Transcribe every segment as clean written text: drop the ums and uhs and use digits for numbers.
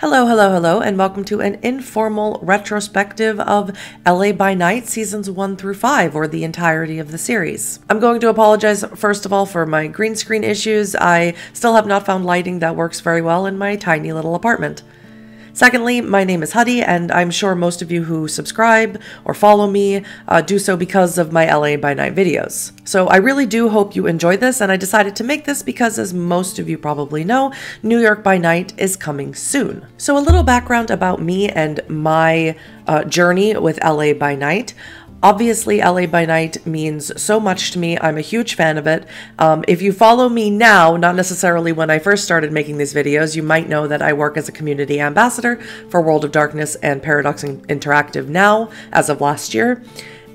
Hello, hello, hello, and welcome to an informal retrospective of LA by Night seasons 1 through 5, or the entirety of the series. I'm going to apologize first of all for my green screen issues. I still have not found lighting that works very well in my tiny little apartment. Secondly, my name is Huddy, and I'm sure most of you who subscribe or follow me do so because of my LA by Night videos. So I really do hope you enjoyed this, and I decided to make this because, as most of you probably know, New York by Night is coming soon. So a little background about me and my journey with LA by Night. Obviously, LA by Night means so much to me. I'm a huge fan of it. If you follow me now, not necessarily when I first started making these videos, you might know that I work as a community ambassador for World of Darkness and Paradox Interactive now, as of last year.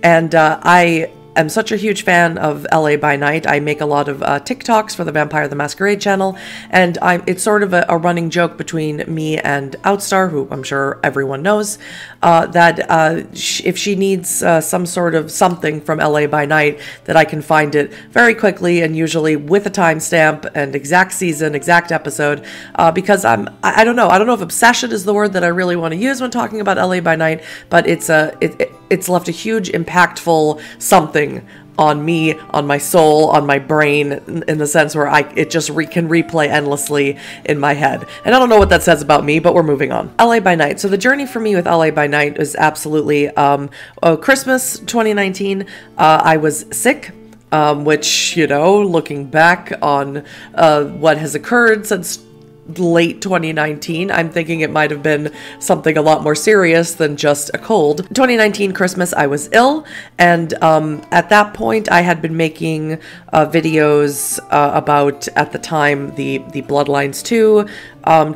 And I am such a huge fan of LA by Night. I make a lot of TikToks for the Vampire the Masquerade channel, and it's sort of a running joke between me and Outstar, who I'm sure everyone knows, that if she needs some sort of something from LA by Night, that I can find it very quickly and usually with a timestamp and exact season, exact episode, because I don't know if obsession is the word that I really want to use when talking about LA by Night, but it's left a huge impactful something on me, on my soul, on my brain, in the sense where it just can replay endlessly in my head. And I don't know what that says about me, but we're moving on. LA by Night. So the journey for me with LA by Night is absolutely Christmas 2019. I was sick. Which, you know, looking back on what has occurred since late 2019, I'm thinking it might have been something a lot more serious than just a cold. 2019 Christmas, I was ill, and at that point, I had been making videos about, at the time, the Bloodlines 2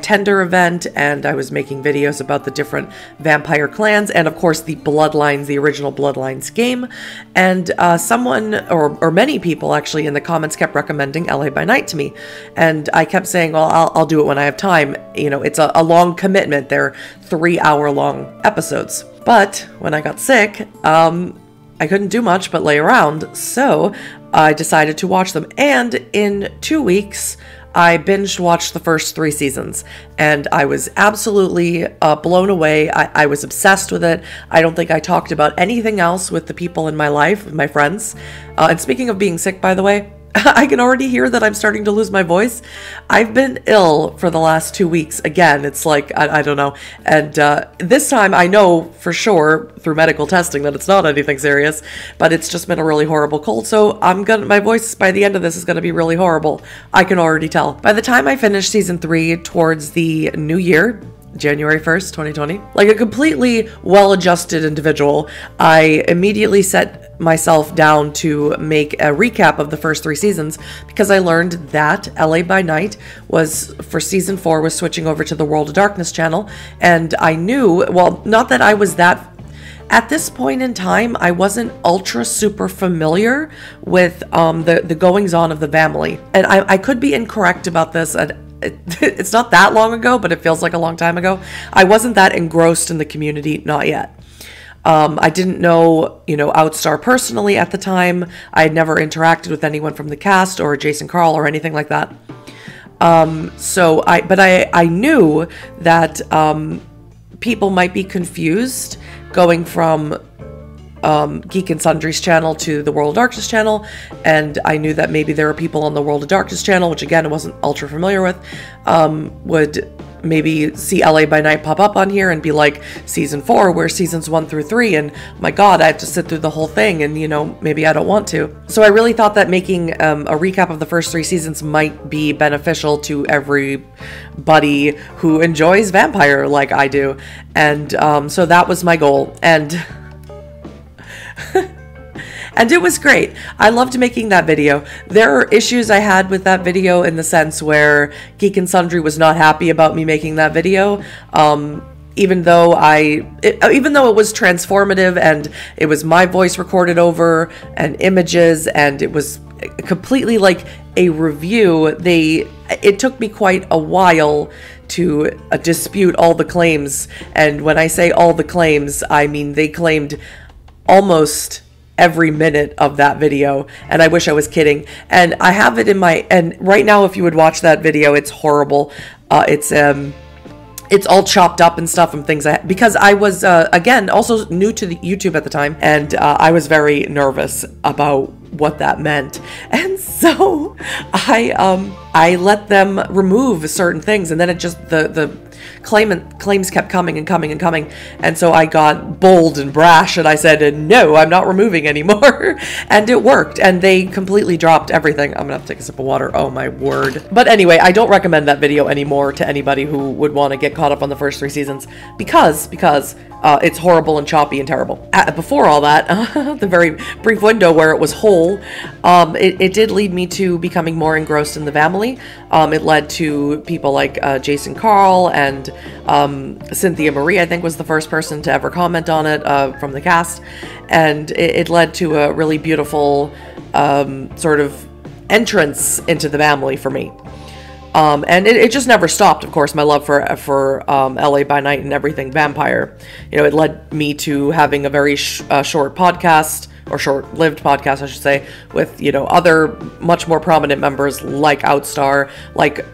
tender event, and I was making videos about the different vampire clans, and of course the Bloodlines, the original Bloodlines game. And someone, or many people actually in the comments, kept recommending LA by Night to me, and I kept saying, well, I'll do it when I have time. You know, it's a long commitment. They're 3-hour-long episodes. But when I got sick, I couldn't do much but lay around, so I decided to watch them. And in 2 weeks, I binge watched the first 3 seasons, and I was absolutely blown away. I was obsessed with it. I don't think I talked about anything else with the people in my life, with my friends. And speaking of being sick, by the way, I can already hear that I'm starting to lose my voice. I've been ill for the last 2 weeks. Again, it's like, I don't know. And this time I know for sure through medical testing that it's not anything serious, but it's just been a really horrible cold. So my voice by the end of this is going to be really horrible. I can already tell. By the time I finish season 3 towards the new year, January 1st, 2020, like a completely well-adjusted individual, I immediately set myself down to make a recap of the first 3 seasons, because I learned that LA by Night was, for season 4, was switching over to the World of Darkness channel, and I knew, well, not that I was that, at this point in time, I wasn't ultra super familiar with the goings-on of the family, and I could be incorrect about this. It's not that long ago, but it feels like a long time ago. I wasn't that engrossed in the community, not yet. I didn't know, Outstar personally at the time. I had never interacted with anyone from the cast or Jason Carl or anything like that. So I knew that people might be confused going from Geek and Sundry's channel to the World of Darkness channel, and I knew that maybe there were people on the World of Darkness channel, which again I wasn't ultra familiar with, would maybe see LA by Night pop up on here and be like, season 4, where's seasons 1 through 3, and my god, I have to sit through the whole thing, and maybe I don't want to. So I really thought that making a recap of the first 3 seasons might be beneficial to everybody who enjoys vampire like I do, and so that was my goal, and and it was great. I loved making that video. There are issues I had with that video in the sense where Geek and Sundry was not happy about me making that video. Even though it was transformative and it was my voice recorded over and images, and it was completely like a review, it took me quite a while to dispute all the claims. And when I say all the claims, I mean they claimed almost every minute of that video, and I wish I was kidding. And I have it in my, and right now if you would watch that video, it's horrible. It's it's all chopped up and stuff and things because I was again also new to the YouTube at the time, and I was very nervous about what that meant, and so I let them remove certain things, and then it just the claims kept coming and coming and coming, and so I got bold and brash and I said, no, I'm not removing anymore. And it worked, and they completely dropped everything. I'm gonna have to take a sip of water. Oh my word. But anyway, I don't recommend that video anymore to anybody who would want to get caught up on the first 3 seasons because it's horrible and choppy and terrible. Before all that, the very brief window where it was whole, it did lead me to becoming more engrossed in the family. It led to people like Jason Carl and Cynthia Marie, I think, was the first person to ever comment on it from the cast. And it led to a really beautiful sort of entrance into the family for me. And it just never stopped, of course, my love for LA by Night and everything vampire. You know, it led me to having a very short podcast, or short-lived podcast, I should say, with, you know, other much more prominent members like Outstar, like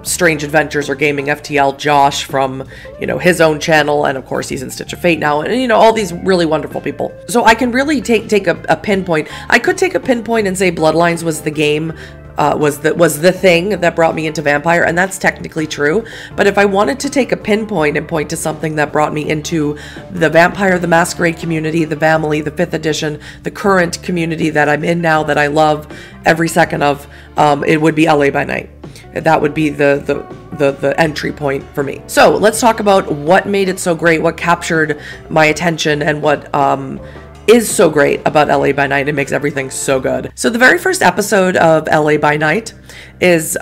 Strange Adventures or Gaming FTL, Josh from, you know, his own channel, and of course he's in Stitch of Fate now, and, you know, all these really wonderful people. So I can really take a pinpoint. I could take a pinpoint and say Bloodlines was the game, was the thing that brought me into vampire, and that's technically true. But if I wanted to take a pinpoint and point to something that brought me into the Vampire the Masquerade community, the family, the 5th edition, the current community that I'm in now, that I love every second of, it would be LA by Night. That would be the entry point for me. So let's talk about what made it so great, what captured my attention, and what is so great about LA by Night and makes everything so good. So the very first episode of LA by Night is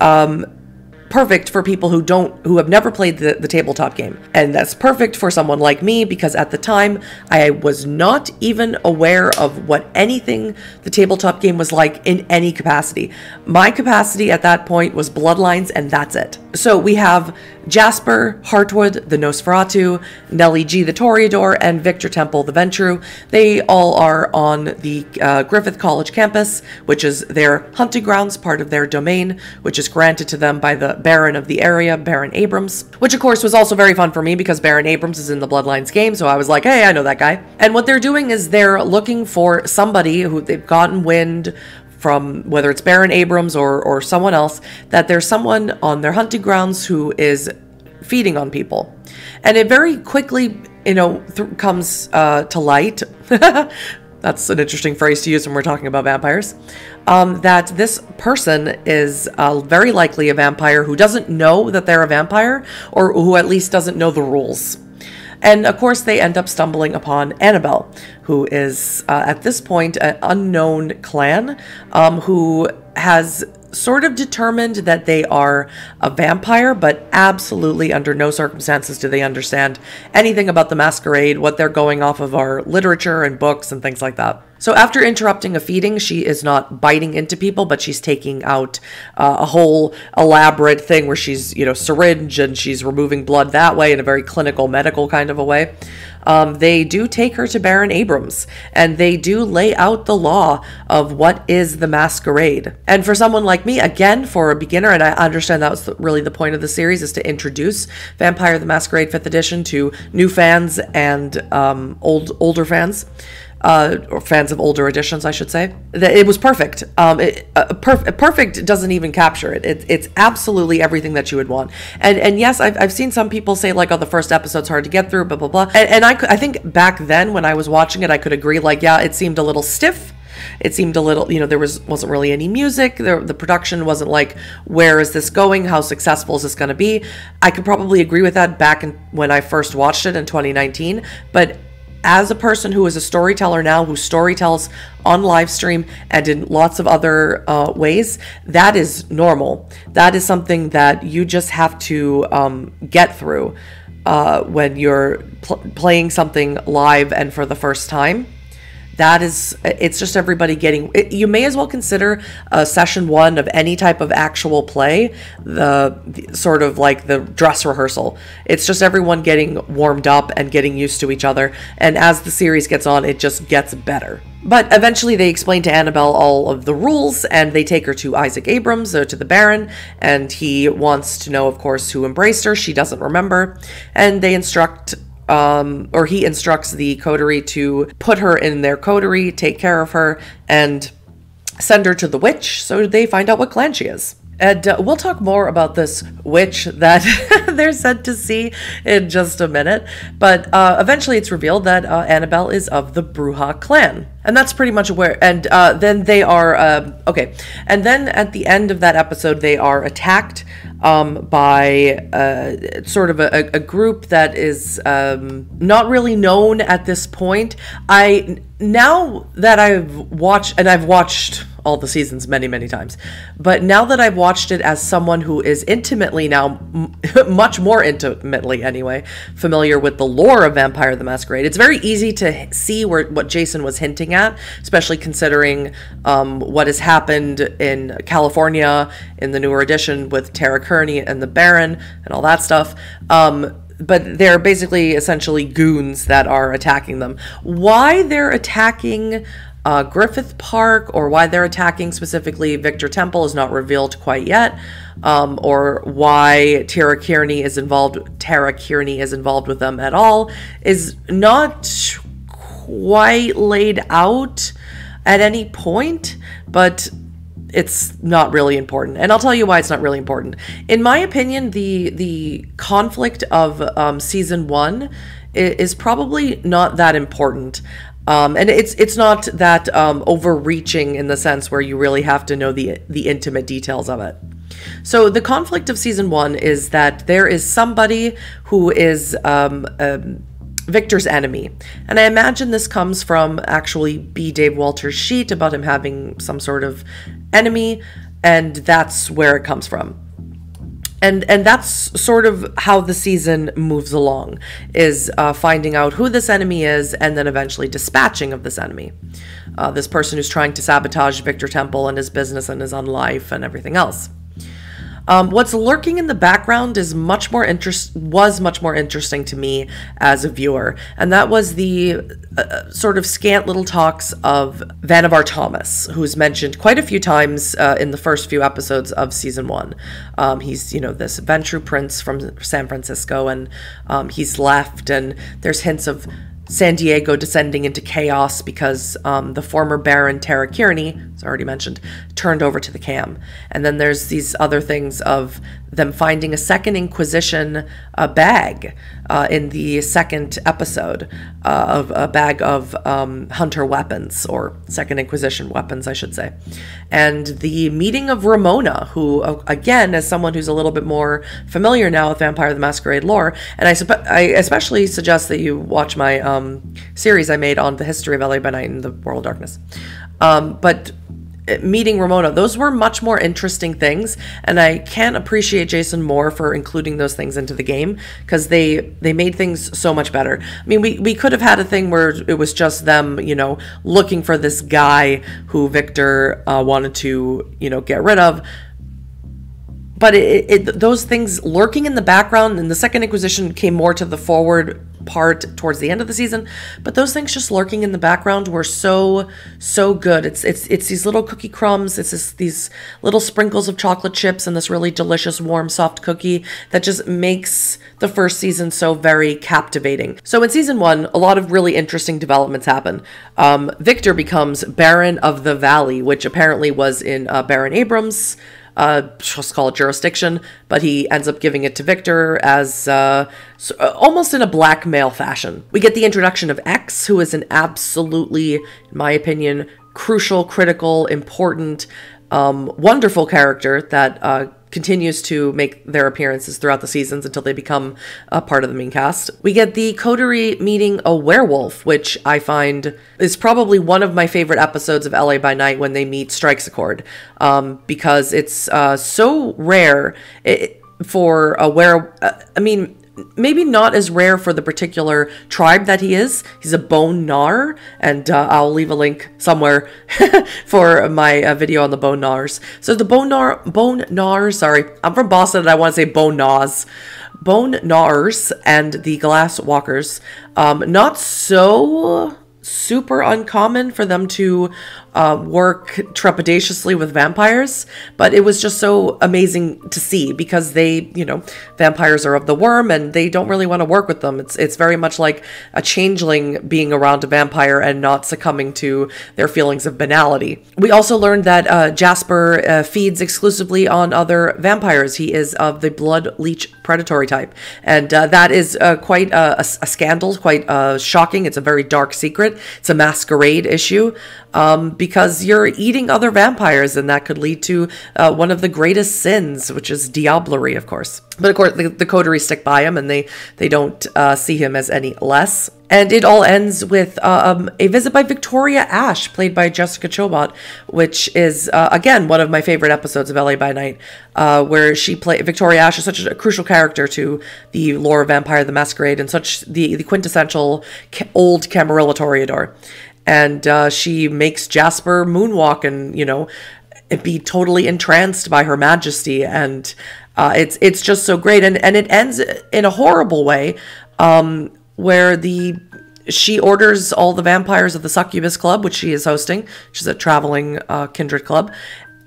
perfect for people who have never played the tabletop game. And that's perfect for someone like me, because at the time I was not even aware of what anything the tabletop game was like in any capacity. My capacity at that point was Bloodlines, and that's it. So we have Jasper Hartwood, the Nosferatu, Nellie G, the Toreador, and Victor Temple, the Ventrue. They all are on the Griffith College campus, which is their hunting grounds, part of their domain, which is granted to them by the Baron of the area, Baron Abrams, which of course was also very fun for me because Baron Abrams is in the Bloodlines game, so I was like, hey, I know that guy. And what they're doing is they're looking for somebody who they've gotten wind from, whether it's Baron Abrams or someone else, that there's someone on their hunting grounds who is feeding on people. And it very quickly, you know, comes to light, that's an interesting phrase to use when we're talking about vampires, that this person is very likely a vampire who doesn't know that they're a vampire, or who at least doesn't know the rules. And of course, they end up stumbling upon Annabelle, who is at this point an unknown clan who has sort of determined that they are a vampire, but absolutely under no circumstances do they understand anything about the masquerade. What they're going off of are literature and books and things like that. So after interrupting a feeding, she is not biting into people, but she's taking out a whole elaborate thing where she's, you know, syringe, and she's removing blood that way in a very clinical, medical kind of a way. They do take her to Baron Abrams, and they do lay out the law of what is the masquerade. And for someone like me, again, for a beginner, and I understand that was really the point of the series, is to introduce Vampire the Masquerade 5th edition to new fans and older fans. Or fans of older editions, I should say. That it was perfect. Perfect doesn't even capture it. It's absolutely everything that you would want. And yes, I've seen some people say like, oh, the first episode's hard to get through, blah, blah, blah. And I think back then when I was watching it, I could agree, like, yeah, it seemed a little stiff. It seemed a little, you know, there wasn't really any music. The production wasn't like, where is this going? How successful is this going to be? I could probably agree with that back when I first watched it in 2019. But as a person who is a storyteller now, who storytells on live stream and in lots of other ways, that is normal. That is something that you just have to get through when you're playing something live and for the first time. it's just everybody getting, you may as well consider session 1 of any type of actual play, the sort of like the dress rehearsal. It's just everyone getting warmed up and getting used to each other. And as the series gets on, it just gets better. But eventually they explain to Annabelle all of the rules, and they take her to Isaac Abrams, to the Baron, and he wants to know, of course, who embraced her. She doesn't remember. And they instruct, or he instructs the coterie to put her in their coterie, take care of her, and send her to the witch so they find out what clan she is. And we'll talk more about this witch that they're sent to see in just a minute. But eventually it's revealed that Annabelle is of the Brujah clan. And that's pretty much where, and then they are, okay. And then at the end of that episode, they are attacked by sort of a group that is not really known at this point. Now that I've watched, and I've watched all the seasons many, many times, but now that I've watched it as someone who is intimately now, much more intimately anyway, familiar with the lore of Vampire the Masquerade, it's very easy to see what Jason was hinting at, especially considering what has happened in California in the newer edition with Tara Kearney and the Baron and all that stuff. But they're basically essentially goons that are attacking them. Why they're attacking Griffith Park, or why they're attacking specifically Victor Temple, is not revealed quite yet, or why Tara Kearney is involved with them at all is not quite laid out at any point, but it's not really important. And I'll tell you why it's not really important. In my opinion, the conflict of season 1 is probably not that important. And it's not that overreaching in the sense where you really have to know the intimate details of it. So the conflict of season 1 is that there is somebody who is Victor's enemy. And I imagine this comes from actually B. Dave Walters' sheet about him having some sort of enemy, and that's where it comes from. And that's sort of how the season moves along, is finding out who this enemy is and then eventually dispatching of this enemy. This person who's trying to sabotage Victor Temple and his business and his own life and everything else. What's lurking in the background was much more interesting to me as a viewer, and that was the sort of scant little talks of Vannevar Thomas, who's mentioned quite a few times in the first few episodes of season 1. He's, this Ventrue prince from San Francisco, and he's left, and there's hints of San Diego descending into chaos because the former Baron Tara Kearney, as already mentioned, turned over to the Cam. And then there's these other things of them finding a second Inquisition bag in the second episode of a bag of Hunter weapons, or Second Inquisition weapons, I should say. And the meeting of Ramona, who, again, as someone who's a little bit more familiar now with Vampire the Masquerade lore, and I especially suggest that you watch my series I made on the history of LA by Night and the World of Darkness. But meeting Ramona, those were much more interesting things, and I can't appreciate Jason more for including those things into the game, because they made things so much better. I mean, we could have had a thing where it was just them, looking for this guy who Victor wanted to, get rid of. But those things lurking in the background, and the Second Inquisition came more to the forward part towards the end of the season, but those things just lurking in the background were so good. It's these little cookie crumbs, these little sprinkles of chocolate chips and this really delicious warm soft cookie that just makes the first season so very captivating. So in season 1, a lot of really interesting developments happen. Victor becomes Baron of the Valley, which apparently was in Baron Abrams' just call it jurisdiction, but he ends up giving it to Victor as almost in a blackmail fashion. We get the introduction of X, who is an absolutely, in my opinion, crucial, critical, important, wonderful character that continues to make their appearances throughout the seasons until they become a part of the main cast. We get the coterie meeting a werewolf, which I find is probably one of my favorite episodes of LA by Night, when they meet Strikes Accord, because it's so rare for a maybe not as rare for the particular tribe that he is. He's a Bone Nar, and I'll leave a link somewhere for my video on the Bone Nars. So the Bone Nars, sorry, I'm from Boston and I want to say Bone Nars. Bone Nars and the Glass Walkers, not so super uncommon for them to work trepidatiously with vampires, but it was just so amazing to see because they, you know, vampires are of the worm and they don't really want to work with them. It's very much like a changeling being around a vampire and not succumbing to their feelings of banality. We also learned that Jasper feeds exclusively on other vampires. He is of the blood leech predatory type, and that is quite a scandal, quite shocking. It's a very dark secret. It's a masquerade issue. Because you're eating other vampires, and that could lead to one of the greatest sins, which is diablerie, of course. But of course, the coterie stick by him, and they don't see him as any less. And it all ends with a visit by Victoria Ash, played by Jessica Chobot, which is, again, one of my favorite episodes of LA by Night, where Victoria Ash is such a crucial character to the lore of Vampire the Masquerade and such the quintessential old Camarilla Toreador. And she makes Jasper moonwalk and, you know, be totally entranced by her majesty. And it's just so great. And it ends in a horrible way, where she orders all the vampires of the Succubus Club, which she is hosting, which is a traveling kindred club,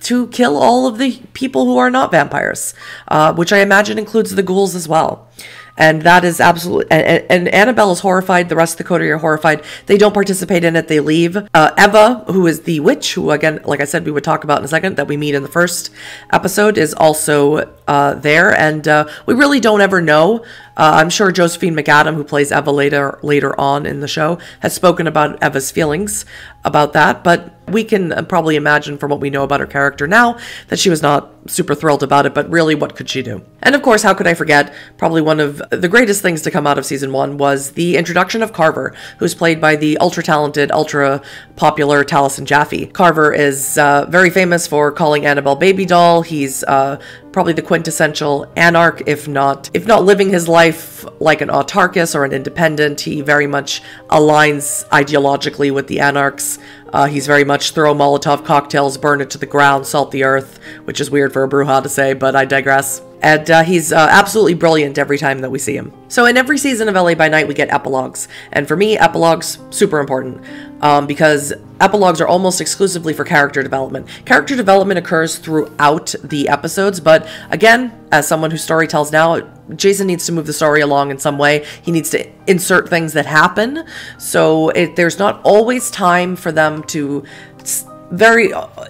to kill all of the people who are not vampires, which I imagine includes the ghouls as well. And that is absolutely, and Annabelle is horrified. The rest of the coterie are horrified. They don't participate in it. They leave. Eva, who is the witch, who again, like I said, we would talk about in a second, that we meet in the first episode, is also there. And we really don't ever know. I'm sure Josephine McAdam, who plays Eva later on in the show, has spoken about Eva's feelings about that. But we can probably imagine from what we know about her character now that she was not super thrilled about it, but really, what could she do? And of course, how could I forget, probably one of the greatest things to come out of season 1 was the introduction of Carver, who's played by the ultra-talented, ultra-popular Taliesin Jaffe. Carver is very famous for calling Annabelle baby doll. He's probably the quintessential anarch, if not living his life like an autarchus or an independent. He very much aligns ideologically with the anarchs. He's very much throw Molotov cocktails, burn it to the ground, salt the earth, which is weird for a Brujah to say, but I digress. And he's absolutely brilliant every time that we see him. So in every season of LA by Night, we get epilogues. And for me, epilogues, super important. Because epilogues are almost exclusively for character development. Character development occurs throughout the episodes, but again, as someone who story tells now, Jason needs to move the story along in some way. He needs to insert things that happen. So there's not always time for them to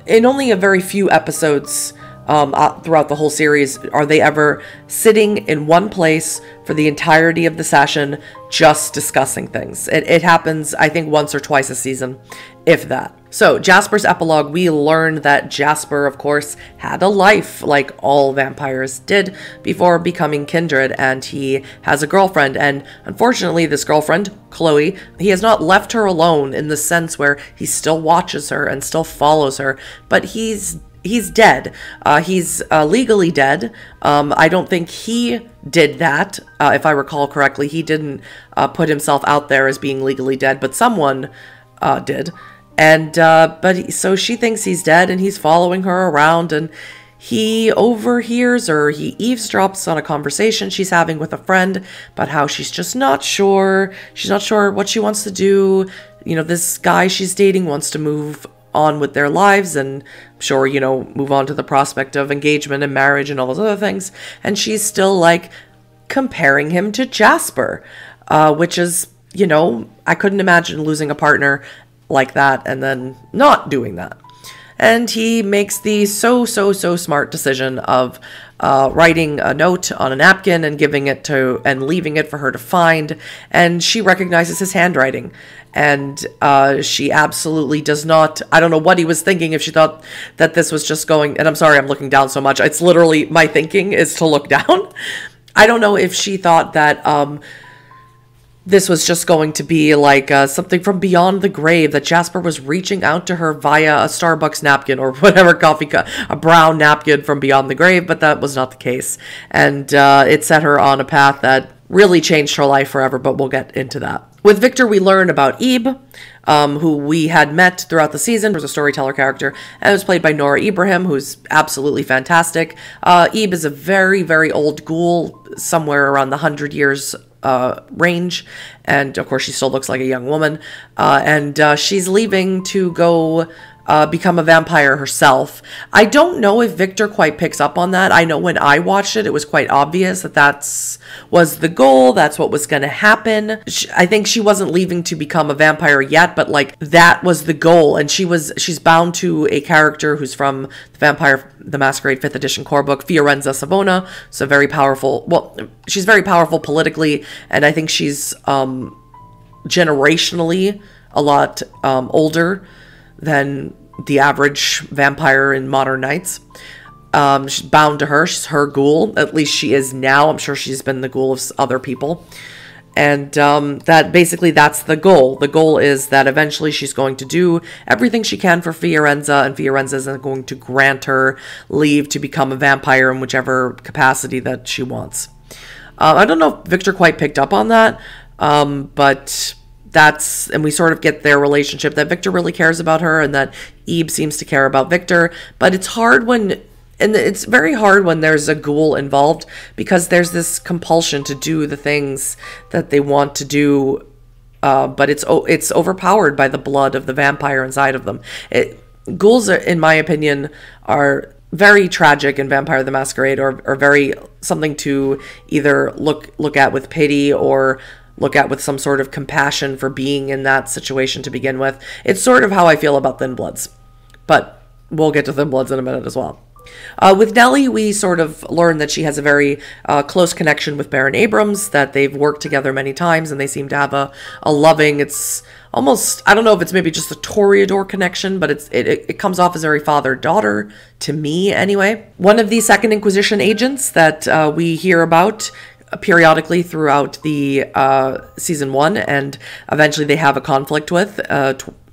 in only a very few episodes throughout the whole series are they ever sitting in one place for the entirety of the session just discussing things. It happens, I think, once or twice a season, if that. So Jasper's epilogue, we learn that Jasper, of course, had a life like all vampires did before becoming kindred, and he has a girlfriend. And unfortunately, this girlfriend, Chloe, he has not left her alone in the sense where he still watches her and still follows her, but he's dead. He's legally dead. I don't think he did that. If I recall correctly, he didn't put himself out there as being legally dead, but someone did. And so she thinks he's dead, and he's following her around, and he overhears, or he eavesdrops on a conversation she's having with a friend about how she's just not sure. She's not sure what she wants to do. You know, this guy she's dating wants to move on with their lives and, I'm sure, you know, move on to the prospect of engagement and marriage and all those other things. And she's still like comparing him to Jasper, which is, you know, I couldn't imagine losing a partner like that and then not doing that. And he makes the so smart decision of writing a note on a napkin and giving it to, and leaving it for her to find. And she recognizes his handwriting. And she absolutely does not, I don't know what he was thinking, if she thought that this was just going, and I'm sorry I'm looking down so much. It's literally, my thinking is to look down. I don't know if she thought that this was just going to be like something from beyond the grave, that Jasper was reaching out to her via a Starbucks napkin or whatever coffee cup, a brown napkin from beyond the grave, but that was not the case. And it set her on a path that really changed her life forever, but we'll get into that. With Victor, we learn about Ebe, who we had met throughout the season. There was a storyteller character, and it was played by Nora Ibrahim, who's absolutely fantastic. Ebe is a very, very old ghoul, somewhere around the 100 years range, and of course she still looks like a young woman, and she's leaving to go become a vampire herself. I don't know if Victor quite picks up on that. I know when I watched it, it was quite obvious that was the goal. That's what was going to happen. I think she wasn't leaving to become a vampire yet, but like that was the goal. And she's bound to a character who's from the Vampire the Masquerade 5th edition core book, Fiorenza Savona. So very powerful. Well, she's very powerful politically, and I think she's generationally a lot older than the average vampire in modern nights. She's bound to her. She's her ghoul. At least she is now. I'm sure she's been the ghoul of other people. And that's the goal. The goal is that eventually she's going to do everything she can for Fiorenza, and Fiorenza is going to grant her leave to become a vampire in whichever capacity that she wants. I don't know if Victor quite picked up on that, but and we sort of get their relationship, that Victor really cares about her and that Ebe seems to care about Victor. But it's very hard when there's a ghoul involved, because there's this compulsion to do the things that they want to do, but it's overpowered by the blood of the vampire inside of them. Ghouls, in my opinion, are very tragic in Vampire the Masquerade, or very something to either look at with pity or look at with some sort of compassion for being in that situation to begin with. It's sort of how I feel about Thin Bloods, but we'll get to Thin Bloods in a minute as well. With Nellie, we sort of learn that she has a very close connection with Baron Abrams, that they've worked together many times, and they seem to have a loving, it's almost, I don't know if it's maybe just a Toreador connection, but it comes off as very father-daughter, to me anyway. One of the Second Inquisition agents that we hear about periodically throughout the season 1, and eventually they have a conflict with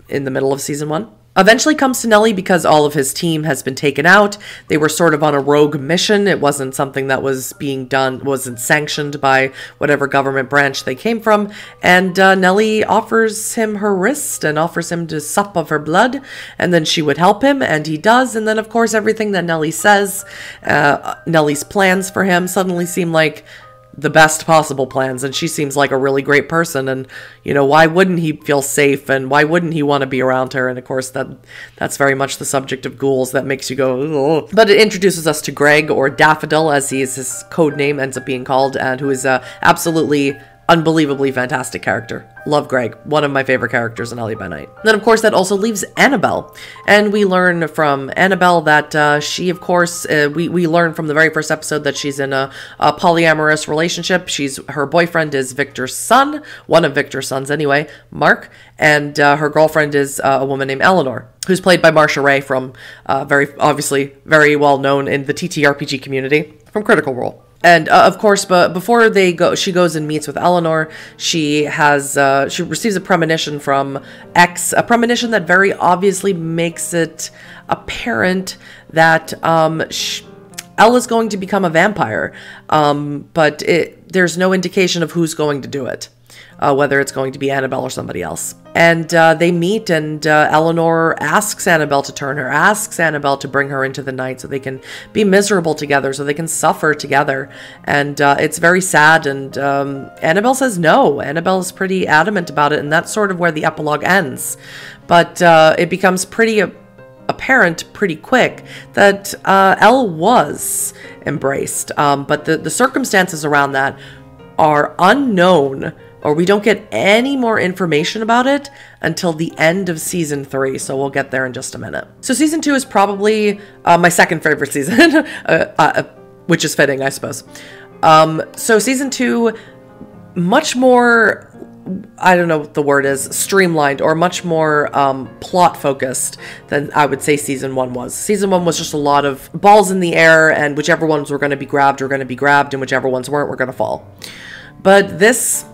in the middle of season 1. Eventually comes to Nellie because all of his team has been taken out. They were sort of on a rogue mission. It wasn't something that was being done, wasn't sanctioned by whatever government branch they came from. And Nellie offers him her wrist and offers him to sup of her blood, and then she would help him, and he does. And then, of course, everything that Nellie says, Nellie's plans for him suddenly seem like the best possible plans, and she seems like a really great person, and why wouldn't he feel safe, and why wouldn't he want to be around her? And of course that's very much the subject of ghouls, that makes you go, ugh. But it introduces us to Greg, or Daffodil as his code name ends up being called, and who is absolutely unbelievably fantastic character. Love Greg, one of my favorite characters in LA by Night. Then, of course, that also leaves Annabelle. And we learn from Annabelle that she, of course, we learn from the very first episode that she's in a polyamorous relationship. Her boyfriend is Victor's son, one of Victor's sons anyway, Mark, and her girlfriend is a woman named Eleanor, who's played by Marcia Ray from, very well known in the TTRPG community from Critical Role. And of course, but before they go, she goes and meets with Eleanor. She receives a premonition from X, a premonition that very obviously makes it apparent that Elle is going to become a vampire, but there's no indication of who's going to do it, whether it's going to be Annabelle or somebody else. And they meet, and Eleanor asks Annabelle to turn her, asks Annabelle to bring her into the night so they can be miserable together, so they can suffer together. And it's very sad, and Annabelle says no. Annabelle is pretty adamant about it, and that's sort of where the epilogue ends. But it becomes pretty apparent pretty quick that Elle was embraced, but the circumstances around that are unknown, or we don't get any more information about it until the end of season 3, so we'll get there in just a minute. So season 2 is probably my second favorite season, which is fitting, I suppose. So season 2, much more, I don't know what the word is, streamlined, or much more plot-focused than I would say season 1 was. Season 1 was just a lot of balls in the air, and whichever ones were going to be grabbed, and whichever ones weren't, were going to fall. But this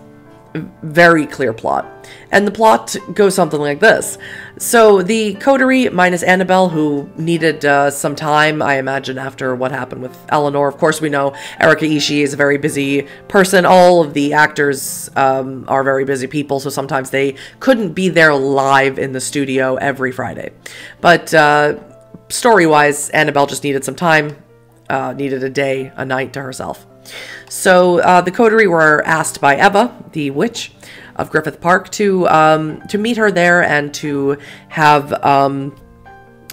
very clear plot. And the plot goes something like this. So the coterie minus Annabelle, who needed some time, I imagine, after what happened with Eleanor. Of course, we know Erika Ishii is a very busy person. All of the actors are very busy people, so sometimes they couldn't be there live in the studio every Friday. But story-wise, Annabelle just needed some time, needed a day, a night to herself. So the coterie were asked by Eva, the witch of Griffith Park, to meet her there and to have...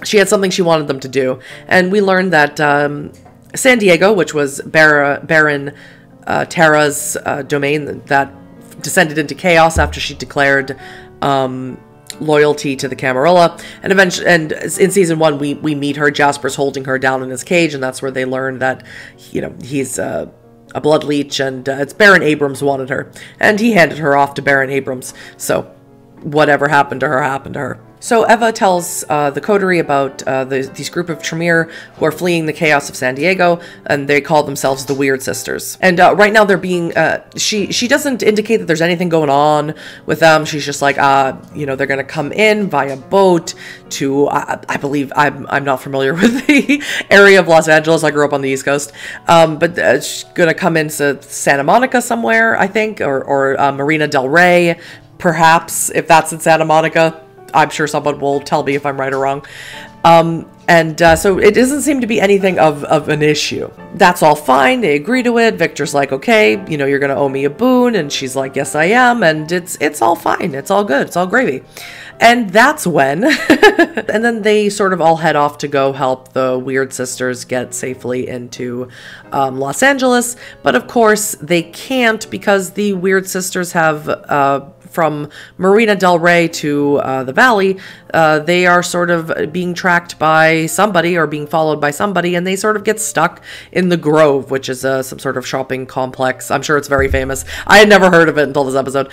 she had something she wanted them to do. And we learned that San Diego, which was Baron Terra's domain that descended into chaos after she declared loyalty to the Camarilla, and eventually, and in season 1 we meet her. Jasper's holding her down in his cage, and that's where they learn that, you know, he's a blood leech, and it's Baron Abrams wanted her, and he handed her off to Baron Abrams. So whatever happened to her happened to her. So Eva tells the coterie about these group of Tremere who are fleeing the chaos of San Diego, and they call themselves the Weird Sisters. And right now they're being, she doesn't indicate that there's anything going on with them. She's just like, you know, they're going to come in via boat to, I believe, I'm not familiar with the area of Los Angeles. I grew up on the East Coast. But she's going to come into Santa Monica somewhere, I think, or Marina Del Rey, perhaps, if that's in Santa Monica. I'm sure someone will tell me if I'm right or wrong. So it doesn't seem to be anything of an issue. That's all fine. They agree to it. Victor's like, okay, you know, you're going to owe me a boon. And she's like, yes, I am. And it's all fine. It's all good. It's all gravy. And that's when, and then they sort of all head off to go help the Weird Sisters get safely into Los Angeles. But of course they can't, because the Weird Sisters have, from Marina Del Rey to the Valley, they are sort of being tracked by somebody or being followed by somebody, and they sort of get stuck in the Grove, which is some sort of shopping complex. I'm sure it's very famous. I had never heard of it until this episode.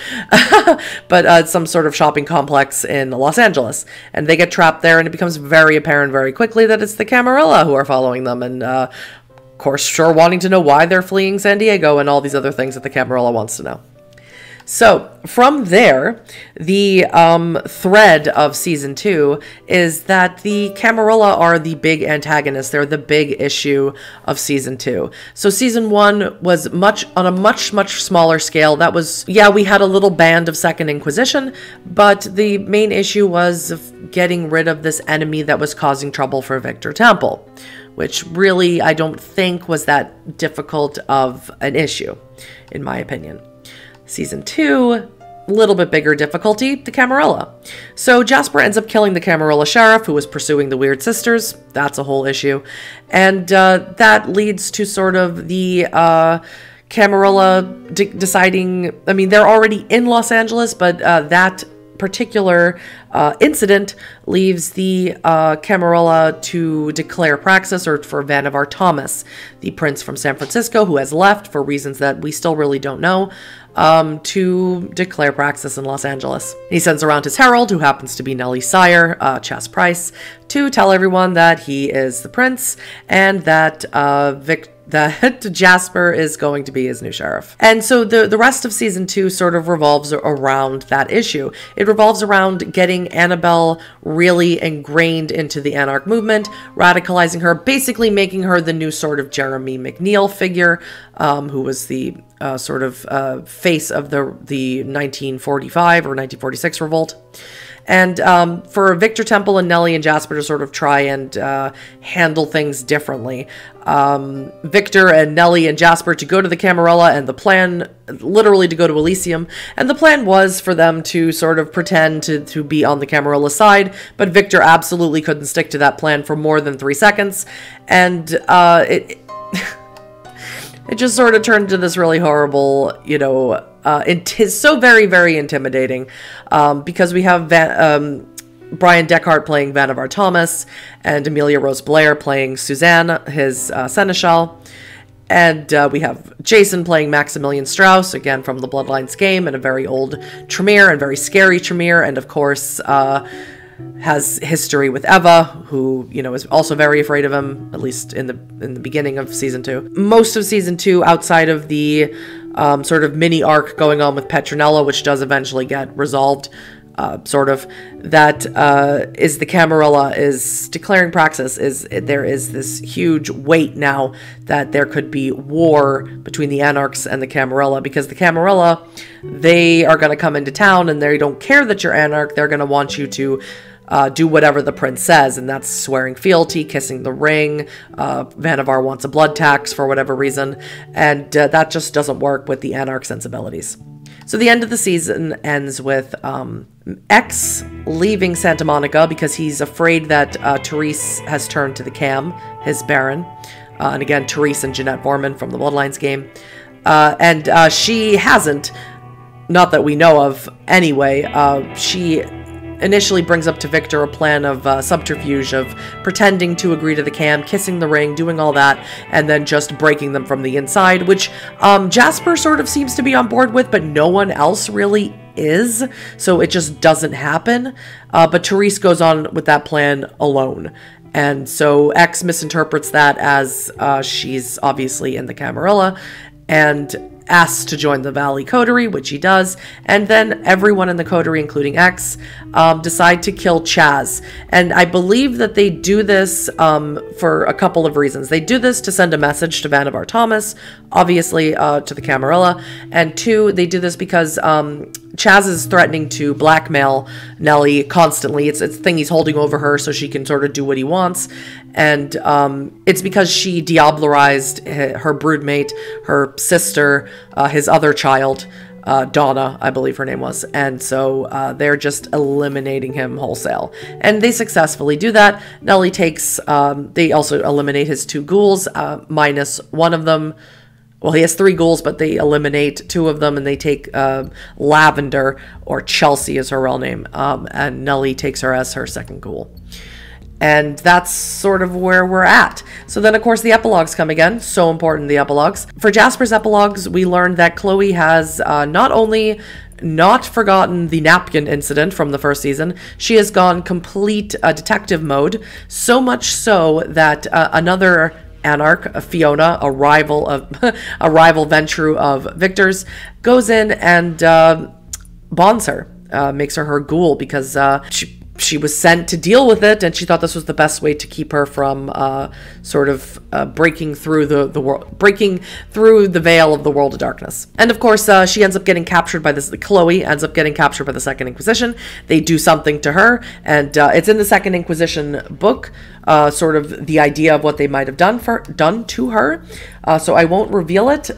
But it's some sort of shopping complex in Los Angeles, and they get trapped there, and it becomes very apparent very quickly that it's the Camarilla who are following them, and of course, sure, wanting to know why they're fleeing San Diego and all these other things that the Camarilla wants to know. So from there, the thread of season 2 is that the Camarilla are the big antagonists. They're the big issue of season 2. So season 1 was on a much smaller scale. That was, yeah, we had a little band of Second Inquisition, but the main issue was getting rid of this enemy that was causing trouble for Victor Temple, which really I don't think was that difficult of an issue, in my opinion. Season 2, a little bit bigger difficulty, the Camarilla. So Jasper ends up killing the Camarilla sheriff who was pursuing the Weird Sisters. That's a whole issue. And that leads to sort of the Camarilla deciding, I mean, they're already in Los Angeles, but that particular incident leaves the Camarilla to declare Praxis, or for Vannevar Thomas, the prince from San Francisco who has left for reasons that we still really don't know, to declare Praxis in Los Angeles. He sends around his herald, who happens to be Nellie's sire, Chas Price, to tell everyone that he is the prince and that that Jasper is going to be his new sheriff. And so the rest of season 2 sort of revolves around that issue. It revolves around getting Annabelle really ingrained into the Anarch movement, radicalizing her, basically making her the new sort of Jeremy McNeil figure, who was the sort of face of the 1945 or 1946 revolt. And for Victor Temple and Nellie and Jasper to sort of try and handle things differently. Victor and Nellie and Jasper to go to the Camarilla, and the plan, literally to go to Elysium. And the plan was for them to sort of pretend to be on the Camarilla side, but Victor absolutely couldn't stick to that plan for more than 3 seconds. And it just sort of turned into this really horrible, you know, it is so very, very intimidating, because we have Brian Deckhart playing Vannevar Thomas and Amelia Rose Blair playing Suzanne, his seneschal. And we have Jason playing Maximilian Strauss, again from the Bloodlines game, and a very old Tremere and very scary Tremere, and of course has history with Eva, who, you know, is also very afraid of him, at least in the beginning of season 2. Most of season 2, outside of the sort of mini arc going on with Petronella, which does eventually get resolved. Sort of, that is the Camarilla is declaring praxis. There is this huge weight now that there could be war between the Anarchs and the Camarilla, because the Camarilla, they are going to come into town and they don't care that you're Anarch. They're going to want you to do whatever the prince says, and that's swearing fealty, kissing the ring. Vannevar wants a blood tax for whatever reason, and that just doesn't work with the Anarch sensibilities. So the end of the season ends with X leaving Santa Monica because he's afraid that Therese has turned to the Cam, his Baron. And again, Therese and Jeanette Vorman from the Bloodlines game. And she hasn't, not that we know of anyway. She initially brings up to Victor a plan of subterfuge of pretending to agree to the Cam, kissing the ring, doing all that, and then just breaking them from the inside, which Jasper sort of seems to be on board with, but no one else really is, so it just doesn't happen. But Therese goes on with that plan alone. And so X misinterprets that as she's obviously in the Camarilla, and asks to join the Valley Coterie, which he does, and then everyone in the Coterie, including X, decide to kill Chaz. And I believe that they do this for a couple of reasons. They do this to send a message to Vannevar Thomas, obviously to the Camarilla, and two, they do this because Chaz is threatening to blackmail Nellie constantly. It's a thing he's holding over her so she can sort of do what he wants. And it's because she diablerized her broodmate, her sister, his other child, Donna, I believe her name was. And so they're just eliminating him wholesale. And they successfully do that. Nellie takes, they also eliminate his two ghouls, minus one of them. Well, he has 3 ghouls, but they eliminate 2 of them, and they take Lavender, or Chelsea is her real name, and Nellie takes her as her second ghoul. And that's sort of where we're at. So then, of course, the epilogues come again. So important, the epilogues. For Jasper's epilogues, we learned that Chloe has not only not forgotten the napkin incident from the first season, she has gone complete detective mode, so much so that another Anarch, Fiona, a rival Ventrue of Victor's, goes in and bonds her, makes her ghoul, because she was sent to deal with it, and she thought this was the best way to keep her from sort of breaking through the world, breaking through the veil of the world of darkness. And of course, she ends up getting captured by this. Chloe ends up getting captured by the Second Inquisition. They do something to her, and it's in the Second Inquisition book, sort of the idea of what they might have done to her. So I won't reveal it.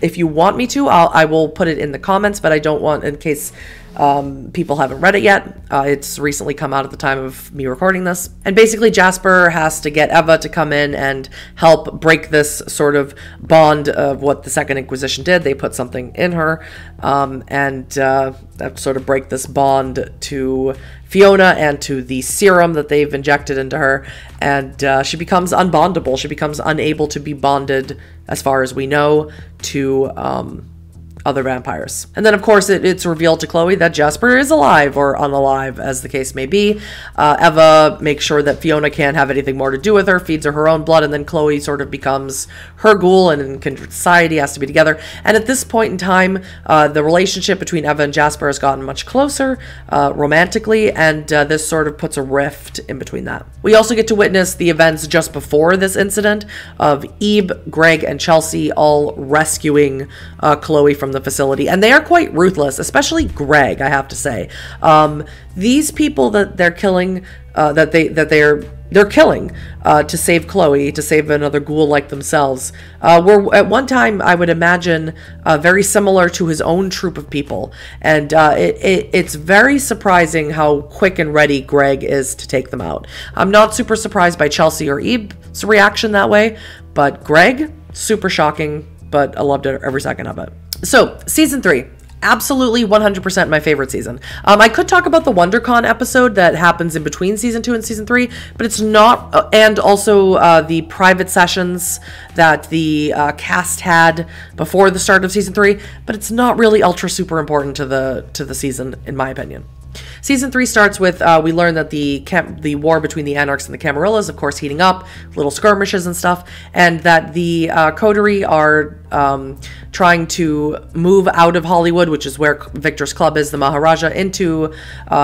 If you want me to, I will put it in the comments, but I don't want, in case people haven't read it yet. It's recently come out at the time of me recording this. And basically Jasper has to get Eva to come in and help break this sort of bond of what the Second Inquisition did. They put something in her, and sort of break this bond to Fiona and to the serum that they've injected into her. And she becomes unbondable. She becomes unable to be bonded, as far as we know, to other vampires. And then, of course, it's revealed to Chloe that Jasper is alive, or unalive, as the case may be. Eva makes sure that Fiona can't have anything more to do with her, feeds her own blood, and then Chloe sort of becomes her ghoul, and in Kindred Society has to be together. And at this point in time, the relationship between Eva and Jasper has gotten much closer, romantically, and this sort of puts a rift in between that. We also get to witness the events just before this incident of Ebe, Greg, and Chelsea all rescuing Chloe from the facility, and they are quite ruthless, especially Greg, I have to say. These people that they're killing, they're killing to save Chloe, to save another ghoul like themselves, were at one time, I would imagine, very similar to his own troop of people. And it's very surprising how quick and ready Greg is to take them out. I'm not super surprised by Chelsea or Ebe's reaction that way, but Greg, super shocking, but I loved it every second of it. So, Season 3. Absolutely 100% my favorite season. I could talk about the WonderCon episode that happens in between Season 2 and Season 3, but it's not, and also the private sessions that the cast had before the start of Season 3, but it's not really ultra super important to the season, in my opinion. Season 3 starts with, we learn that the war between the Anarchs and the Camarillas, of course, heating up, little skirmishes and stuff, and that the Coterie are trying to move out of Hollywood, which is where Victor's club is, the Maharaja, into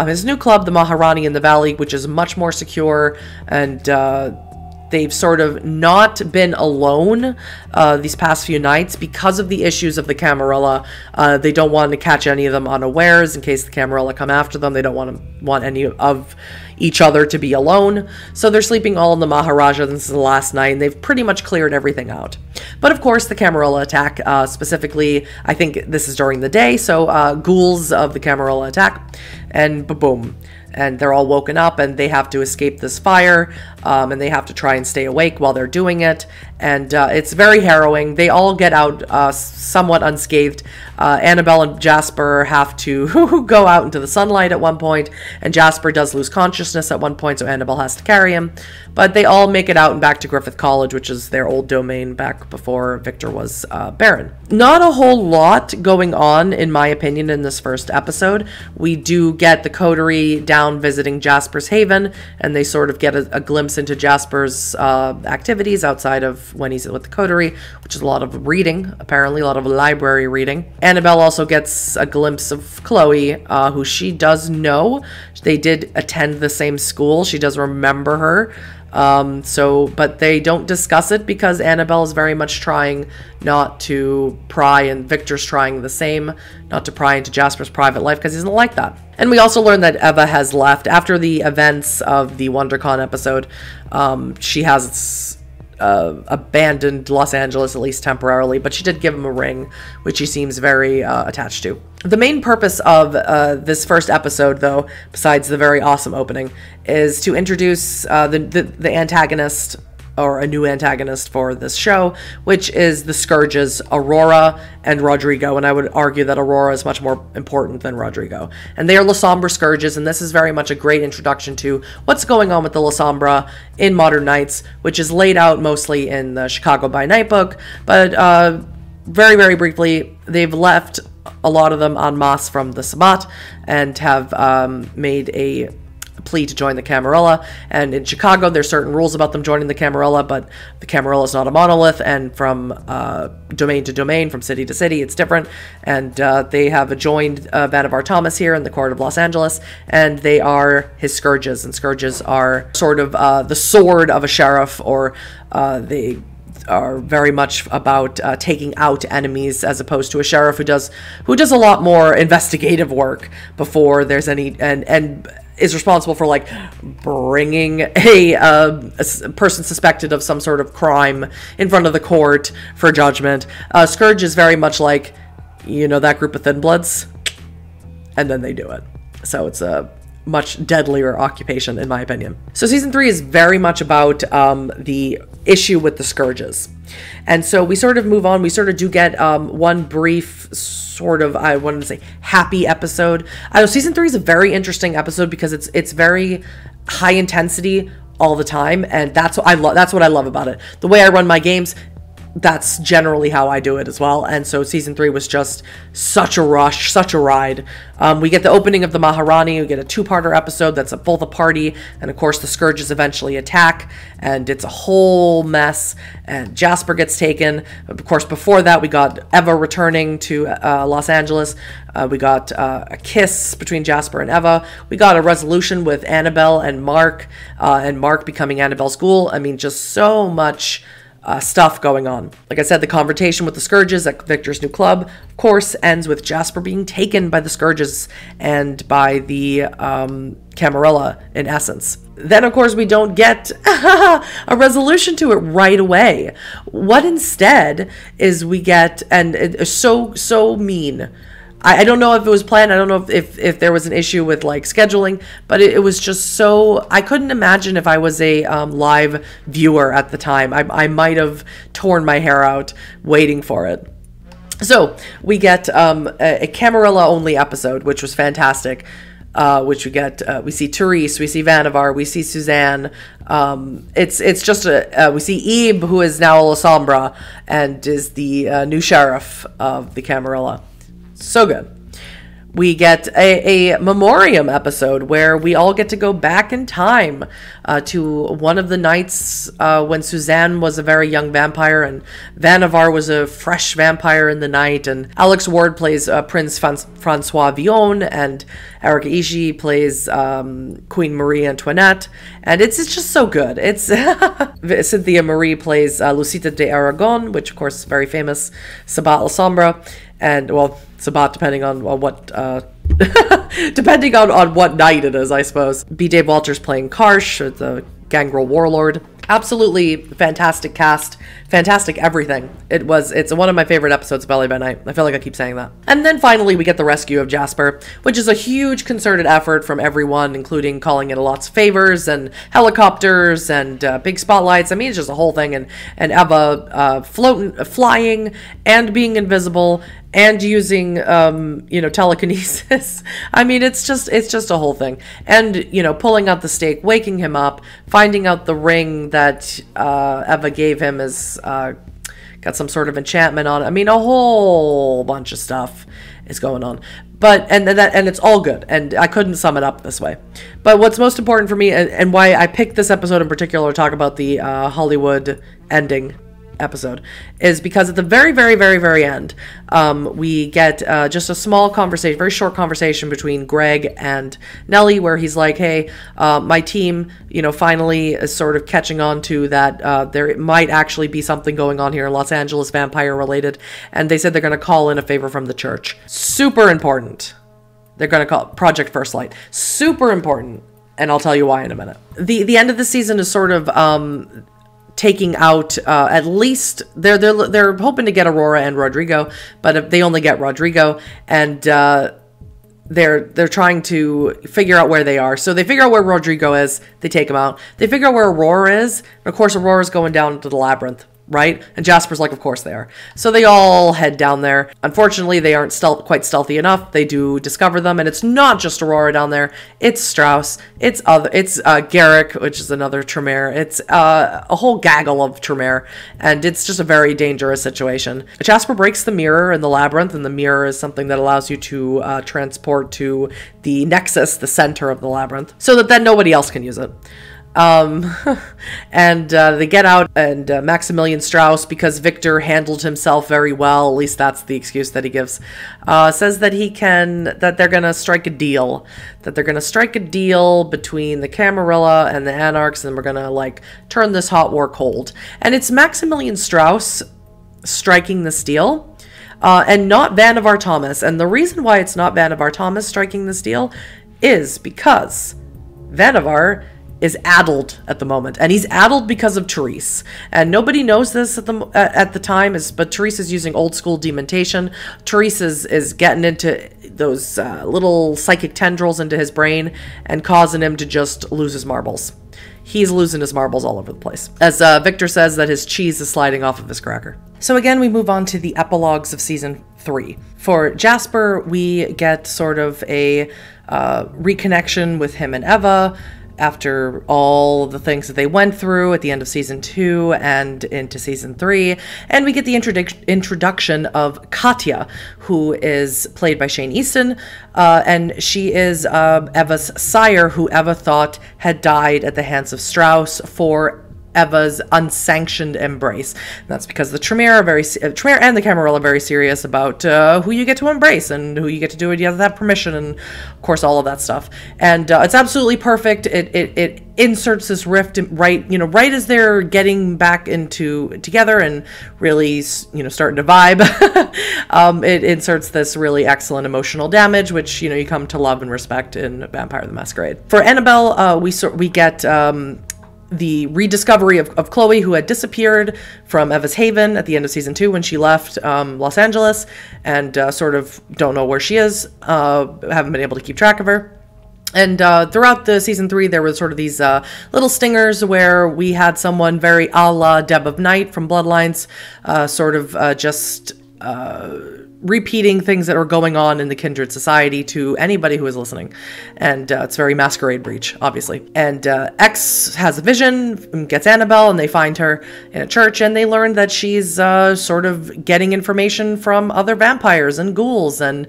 his new club, the Maharani in the Valley, which is much more secure, and they've sort of not been alone these past few nights because of the issues of the Camarilla. They don't want to catch any of them unawares in case the Camarilla come after them. They don't want any of each other to be alone. So they're sleeping all in the Maharaja. This is the last night, and they've pretty much cleared everything out. But of course, the Camarilla attack, specifically, I think this is during the day, so ghouls of the Camarilla attack, and boom. And they're all woken up, and they have to escape this fire, and they have to try and stay awake while they're doing it. And it's very harrowing. They all get out somewhat unscathed. Annabelle and Jasper have to go out into the sunlight at one point, and Jasper does lose consciousness at one point, so Annabelle has to carry him. But they all make it out and back to Griffith College, which is their old domain back before Victor was Baron. Not a whole lot going on, in my opinion, in this first episode. We do get the Coterie down visiting Jasper's Haven, and they sort of get a glimpse into Jasper's activities outside of when he's with the Coterie, which is a lot of reading, apparently, a lot of library reading. Annabelle also gets a glimpse of Chloe, who she does know. They did attend the same school. She does remember her. But they don't discuss it because Annabelle is very much trying not to pry, and Victor's trying the same, not to pry into Jasper's private life because he doesn't like that. And we also learn that Eva has left after the events of the WonderCon episode. She has abandoned Los Angeles, at least temporarily, but she did give him a ring, which he seems very attached to. The main purpose of this first episode, though, besides the very awesome opening, is to introduce the antagonist, or a new antagonist for this show, which is the Scourges, Aurora and Rodrigo. And I would argue that Aurora is much more important than Rodrigo. And they are La Sombra Scourges, and this is very much a great introduction to what's going on with the La Sombra in Modern Nights, which is laid out mostly in the Chicago by Night book. But very, very briefly, they've left a lot of them en masse from the Sabbat and have made a plea to join the Camarilla. And in Chicago, there's certain rules about them joining the Camarilla, but the Camarilla is not a monolith, and from domain to domain, from city to city, it's different. And they have joined Vannevar Thomas here in the court of Los Angeles, and they are his Scourges. And Scourges are sort of the sword of a sheriff, or they are very much about taking out enemies, as opposed to a sheriff who does a lot more investigative work before there's any, and is responsible for like bringing a person suspected of some sort of crime in front of the court for judgment. Scourge is very much like, you know, that group of Thin Bloods, and then they do it. So it's a much deadlier occupation, in my opinion. So season 3 is very much about the issue with the Scourges. And so we sort of move on. We sort of do get one brief sort of, I wanted to say, happy episode. Season 3 is a very interesting episode because it's very high intensity all the time, and that's what I love. That's what I love about it. The way I run my games, that's generally how I do it as well. And so season 3 was just such a rush, such a ride. We get the opening of the Maharani. We get a two-parter episode that's both a party, and of course the Scourges eventually attack, and it's a whole mess, and Jasper gets taken. Of course, before that, we got Eva returning to Los Angeles. We got a kiss between Jasper and Eva. We got a resolution with Annabelle and Mark becoming Annabelle's ghoul. I mean, just so much stuff going on. Like I said, the confrontation with the Scourges at Victor's new club, of course, ends with Jasper being taken by the Scourges and by the Camarilla, in essence. Then, of course, we don't get a resolution to it right away. What instead is we get, and it's so mean. I don't know if it was planned. I don't know if there was an issue with like scheduling, but it was just so, I couldn't imagine if I was a live viewer at the time. I might have torn my hair out waiting for it. So we get a Camarilla only episode, which was fantastic. Which we get, we see Therese, we see Vannevar, we see Suzanne. It's just we see Ebe, who is now La Sombra and is the new sheriff of the Camarilla. So good. We get a memoriam episode where we all get to go back in time to one of the nights when Suzanne was a very young vampire and Vannevar was a fresh vampire in the night. And Alex Ward plays Prince Francois Villon, and Erica Ishii plays Queen Marie Antoinette. And it's just so good. It's Cynthia Marie plays Lucita de Aragon, which of course is very famous, Sabat Alhambra. And, well, Sabat, depending on what, depending on what night it is, I suppose. B. Dave Walters playing Karsh, the gangrel warlord. Absolutely fantastic cast, fantastic everything. It's one of my favorite episodes of LA by Night. I feel like I keep saying that. And then finally we get the rescue of Jasper, which is a huge concerted effort from everyone, including calling in lots of favors and helicopters and big spotlights. I mean, it's just a whole thing. And Eva flying and being invisible and using, telekinesis. I mean, it's just a whole thing. And, pulling out the stake, waking him up, finding out the ring that Eva gave him is got some sort of enchantment on it. I mean, a whole bunch of stuff is going on. But, and it's all good. And I couldn't sum it up this way. But what's most important for me, and why I picked this episode in particular to talk about the Hollywood ending episode, is because at the very, very, very, very end, we get just a small conversation, very short conversation between Greg and Nellie, where he's like, hey, my team, finally is sort of catching on to that there might actually be something going on here in Los Angeles, vampire related, and they said they're going to call in a favor from the church. Super important. They're going to call it Project First Light. Super important, and I'll tell you why in a minute. The end of the season is sort of taking out at least they're hoping to get Aurora and Rodrigo, but if they only get Rodrigo, and they're trying to figure out where they are. So they figure out where Rodrigo is, they take him out. They figure out where Aurora is, and of course Aurora's going down to the labyrinth, right? And Jasper's like, of course they are. So they all head down there. Unfortunately, they aren't quite stealthy enough. They do discover them, and it's not just Aurora down there. It's Strauss. It's Garrick, which is another Tremere. It's a whole gaggle of Tremere, and it's just a very dangerous situation. Jasper breaks the mirror in the labyrinth, and the mirror is something that allows you to transport to the nexus, the center of the labyrinth, so that then nobody else can use it. And they get out, and Maximilian Strauss, because Victor handled himself very well, at least that's the excuse that he gives, says that they're gonna strike a deal. That they're gonna strike a deal between the Camarilla and the Anarchs, and we're gonna, turn this hot war cold. And it's Maximilian Strauss striking this deal, and not Vannevar Thomas. And the reason why it's not Vannevar Thomas striking this deal is because Vannevar is addled at the moment, and he's addled because of Therese. And nobody knows this at the time, but Therese is using old school dementation. Therese is getting into those little psychic tendrils into his brain and causing him to just lose his marbles. He's losing his marbles all over the place. As Victor says that his cheese is sliding off of his cracker. So again, we move on to the epilogues of season 3. For Jasper, we get sort of a reconnection with him and Eva, after all the things that they went through at the end of season 2 and into season 3. And we get the introduction of Katya, who is played by Shane Easton, and she is Eva's sire, who Eva thought had died at the hands of Strauss for Eva's unsanctioned embrace. And that's because the Tremere and the Camarilla are very serious about who you get to embrace and who you get to do it. You have to have permission, and of course all of that stuff. And it's absolutely perfect. It inserts this rift right as they're getting back together and really starting to vibe. It inserts this really excellent emotional damage, which you come to love and respect in Vampire the Masquerade. For Annabelle, we get the rediscovery of Chloe, who had disappeared from Eva's Haven at the end of season 2 when she left Los Angeles, and sort of don't know where she is, haven't been able to keep track of her. And throughout the season 3, there were sort of these little stingers where we had someone very a la Deb of Night from Bloodlines, repeating things that are going on in the Kindred Society to anybody who is listening. And it's very Masquerade Breach, obviously. And X has a vision, gets Annabelle, and they find her in a church, and they learn that she's sort of getting information from other vampires and ghouls, and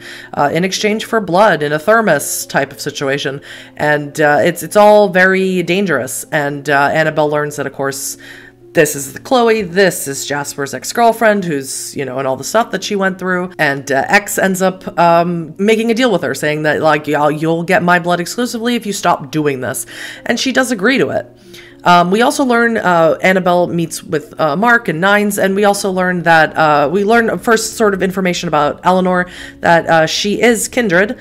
in exchange for blood in a thermos type of situation. And it's all very dangerous. And Annabelle learns that, of course, this is Chloe, this is Jasper's ex-girlfriend, who's, you know, and all the stuff that she went through. And X ends up making a deal with her, saying that, like, you'll get my blood exclusively if you stop doing this. And she does agree to it. We also learn Annabelle meets with Mark and Nines, and we also learn that we learn first sort of information about Eleanor, that she is kindred,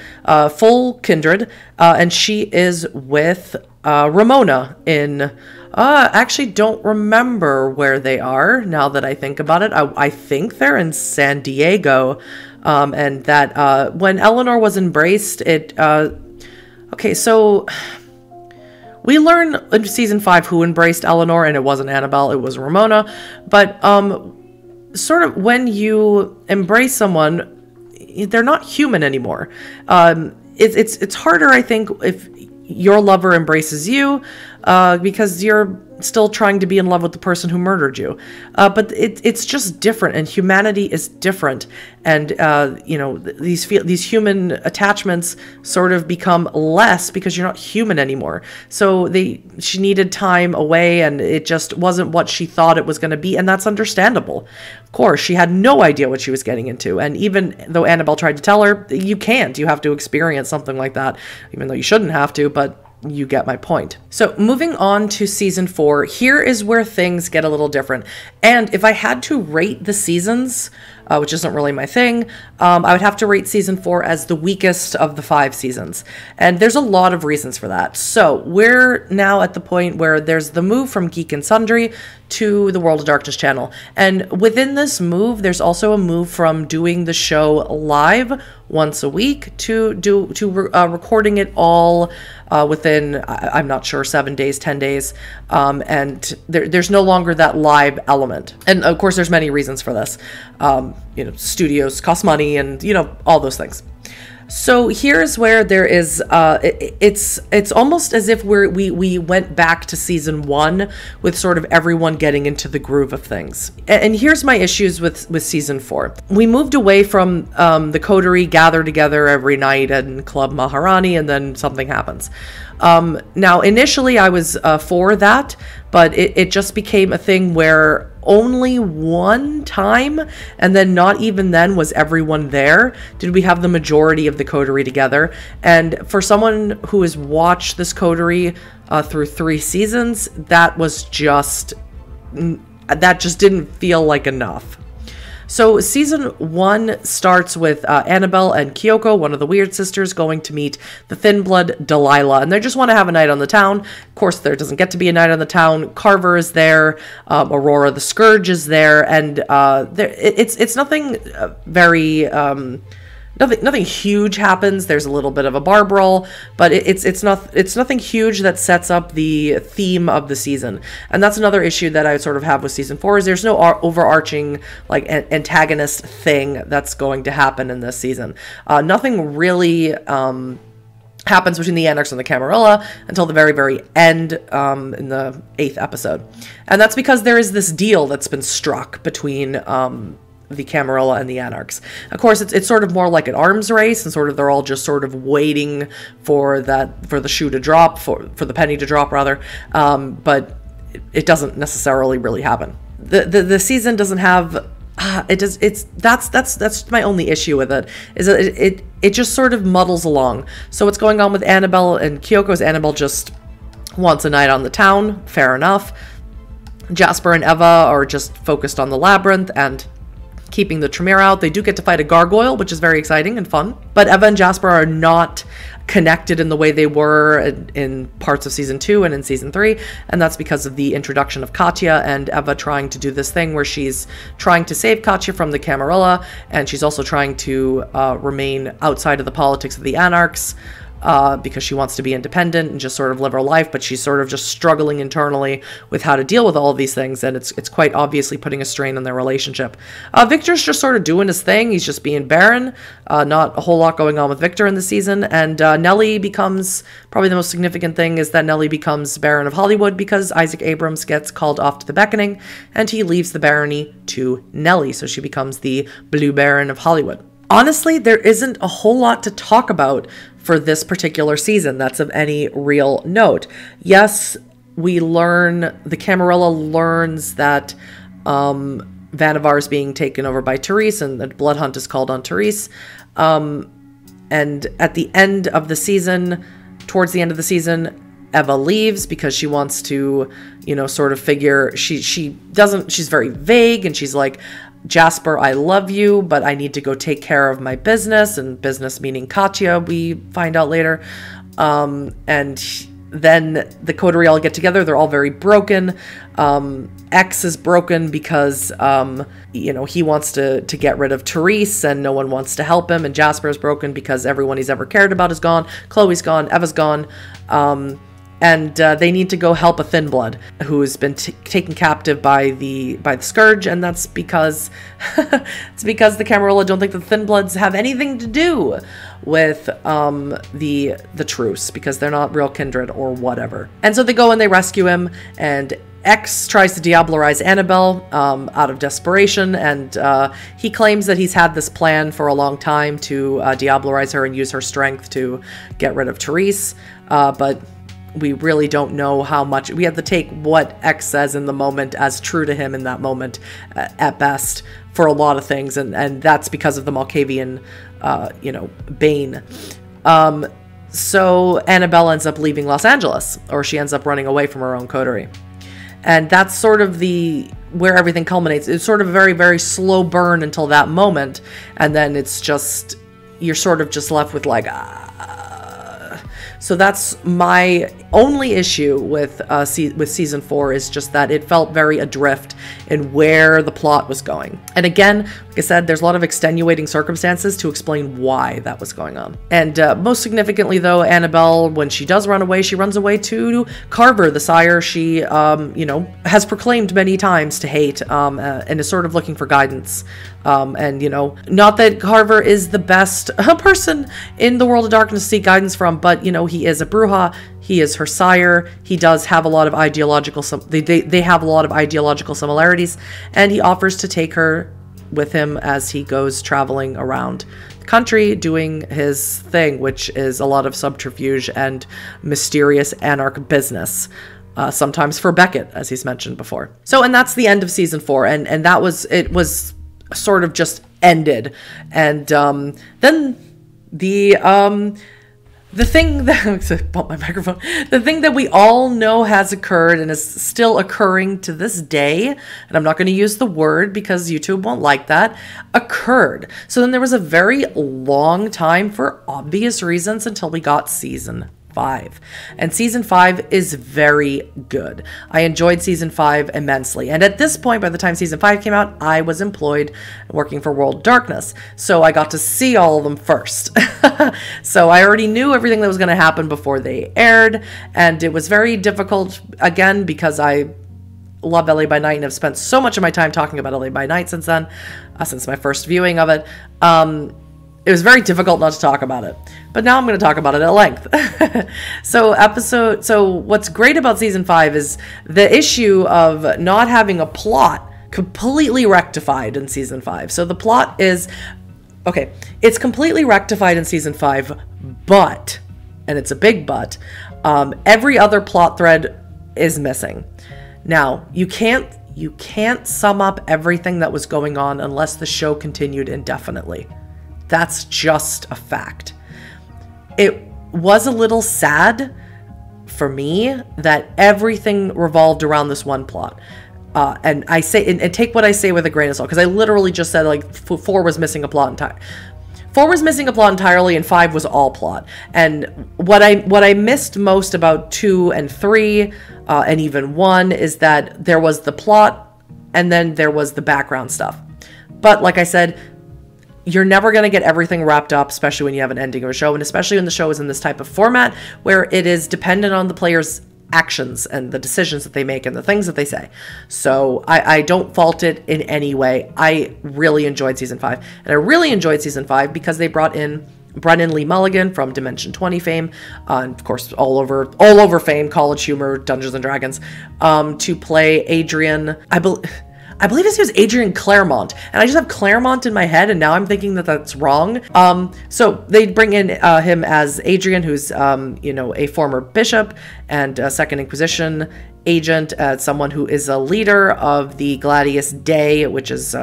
full kindred, and she is with Ramona in... actually don't remember where they are now that I think about it. I think they're in San Diego, and that when Eleanor was embraced, it... okay, so... we learn in season 5 who embraced Eleanor, and it wasn't Annabelle, it was Ramona. But sort of when you embrace someone, they're not human anymore. It's harder, I think, if your lover embraces you, because you're still trying to be in love with the person who murdered you. But it's just different, and humanity is different. And, you know, these human attachments sort of become less because you're not human anymore. So she needed time away, and it just wasn't what she thought it was going to be. And that's understandable. Of course, she had no idea what she was getting into. And even though Annabelle tried to tell her, you can't. You have to experience something like that, even though you shouldn't have to, but you get my point. So moving on to season 4, here is where things get a little different. And if I had to rate the seasons, which isn't really my thing, I would have to rate season 4 as the weakest of the 5 seasons. And there's a lot of reasons for that. So we're now at the point where there's the move from Geek and Sundry to the World of Darkness channel. And within this move, there's also a move from doing the show live once a week to recording it all within, I'm not sure, 7 days, 10 days. And there's no longer that live element. And of course, there's many reasons for this. You know, studios cost money, and, you know, all those things. So here's where there is, it's almost as if we went back to season 1 with sort of everyone getting into the groove of things. And here's my issues with season 4. We moved away from the coterie gather together every night and Club Maharani, and then something happens. Now, initially I was for that, but it just became a thing where only one time, and then not even then was everyone there, did we have the majority of the coterie together. And for someone who has watched this coterie through 3 seasons, that just didn't feel like enough. So season 1 starts with Annabelle and Kyoko, one of the Weird Sisters, going to meet the Thin Blood Delilah, and they just want to have a night on the town. Of course, there doesn't get to be a night on the town. Carver is there, Aurora the Scourge is there, and it's nothing very... Nothing huge happens. There's a little bit of a bar brawl, but it's nothing huge that sets up the theme of the season. And that's another issue that I sort of have with season 4, is there's no overarching like antagonist thing that's going to happen in this season. Nothing really happens between the Anarchs and the Camarilla until the very, very end in the 8th episode. And that's because there is this deal that's been struck between the Camarilla and the Anarchs. Of course, it's sort of more like an arms race, and sort of they're all just sort of waiting for the shoe to drop, for the penny to drop rather, but it doesn't necessarily really happen. The season doesn't have that's my only issue with it, is that it just sort of muddles along. So what's going on with Annabelle and Kyoko is Annabelle just wants a night on the town, fair enough. Jasper and Eva are just focused on the labyrinth and keeping the Tremere out. They do get to fight a gargoyle, which is very exciting and fun. But Eva and Jasper are not connected in the way they were in parts of season 2 and in season 3, and that's because of the introduction of Katya and Eva trying to do this thing where she's trying to save Katya from the Camarilla, and she's also trying to remain outside of the politics of the Anarchs. because she wants to be independent and just sort of live her life, but she's sort of just struggling internally with how to deal with all of these things, and it's quite obviously putting a strain on their relationship. Victor's just sort of doing his thing. He's just being Baron. Not a whole lot going on with Victor in the season, and Nellie becomes, probably the most significant thing is that Nellie becomes Baron of Hollywood because Isaac Abrams gets called off to the Beckoning, and he leaves the barony to Nellie, so she becomes the Blue Baron of Hollywood. Honestly, there isn't a whole lot to talk about for this particular season that's of any real note. Yes, we learn, the Camarilla learns that Vannevar is being taken over by Therese, and the blood hunt is called on Therese. And at the end of the season, towards the end of the season, Eva leaves because she wants to, sort of figure, she's very vague, and she's like, Jasper, I love you, but I need to go take care of my business, and business meaning Katya, we find out later. And then the coterie all get together. They're all very broken. X is broken because, he wants to get rid of Therese, and no one wants to help him. And Jasper is broken because everyone he's ever cared about is gone. Chloe's gone. Eva's gone. And they need to go help a Thin Blood who's been taken captive by the Scourge, and that's because it's because the Camarilla don't think the Thin Bloods have anything to do with the truce, because they're not real kindred or whatever. And so they go and they rescue him, and X tries to diablerize Annabelle out of desperation, and he claims that he's had this plan for a long time to diablerize her and use her strength to get rid of Therese, but we really don't know how much. We have to take what X says in the moment as true to him in that moment at best for a lot of things, and that's because of the Malkavian, bane. So Annabelle ends up leaving Los Angeles, or she ends up running away from her own coterie. And that's sort of where everything culminates. It's sort of a very, very slow burn until that moment, and then it's just, you're sort of just left with like, So that's my only issue with season 4, is just that it felt very adrift in where the plot was going. And again, like I said, there's a lot of extenuating circumstances to explain why that was going on. And most significantly, though, Annabelle, when she does run away, she runs away to Carver, the sire she, has proclaimed many times to hate, and is sort of looking for guidance. And, not that Carver is the best person in the World of Darkness to seek guidance from, but, he is a Brujah. He is her sire. He does have a lot of ideological, they have a lot of ideological similarities, and he offers to take her with him as he goes traveling around the country doing his thing, which is a lot of subterfuge and mysterious anarch business. Sometimes for Beckett, as he's mentioned before. So, and that's the end of season 4, and it was sort of just ended. And then the thing that bump my microphone. The thing that we all know has occurred and is still occurring to this day, and I'm not going to use the word because YouTube won't like that, occurred. So then there was a very long time, for obvious reasons, until we got season 5. And season 5 is very good. I enjoyed season 5 immensely. And at this point, by the time season 5 came out, I was employed working for World of Darkness. So I got to see all of them first. So I already knew everything that was going to happen before they aired. And it was very difficult, again, because I love LA by Night and have spent so much of my time talking about LA by Night since then, since my first viewing of it. It was very difficult not to talk about it, but now I'm going to talk about it at length. So what's great about season 5 is the issue of not having a plot completely rectified in season 5. So the plot is, okay, it's completely rectified in season 5, but, and it's a big but, every other plot thread is missing. Now, you can't sum up everything that was going on unless the show continued indefinitely. That's just a fact. It was a little sad for me that everything revolved around this one plot. And I say, and take what I say with a grain of salt, because I literally just said like 4 was missing a plot entirely. 4 was missing a plot entirely, and 5 was all plot. And what I missed most about 2 and 3, and even 1, is that there was the plot, and then there was the background stuff. But like I said, you're never going to get everything wrapped up, especially when you have an ending of a show, and especially when the show is in this type of format where it is dependent on the players' actions and the decisions that they make and the things that they say. So I don't fault it in any way. I really enjoyed season 5, and I really enjoyed season 5 because they brought in Brennan Lee Mulligan from Dimension 20 fame, and of course all over fame, College Humor, Dungeons and Dragons, to play Adrian. I believe his name is Adrian Claremont, and I just have Claremont in my head, and now I'm thinking that that's wrong. So they bring in him as Adrian, who's a former bishop and a Second Inquisition agent, someone who is a leader of the Gladius Day, which is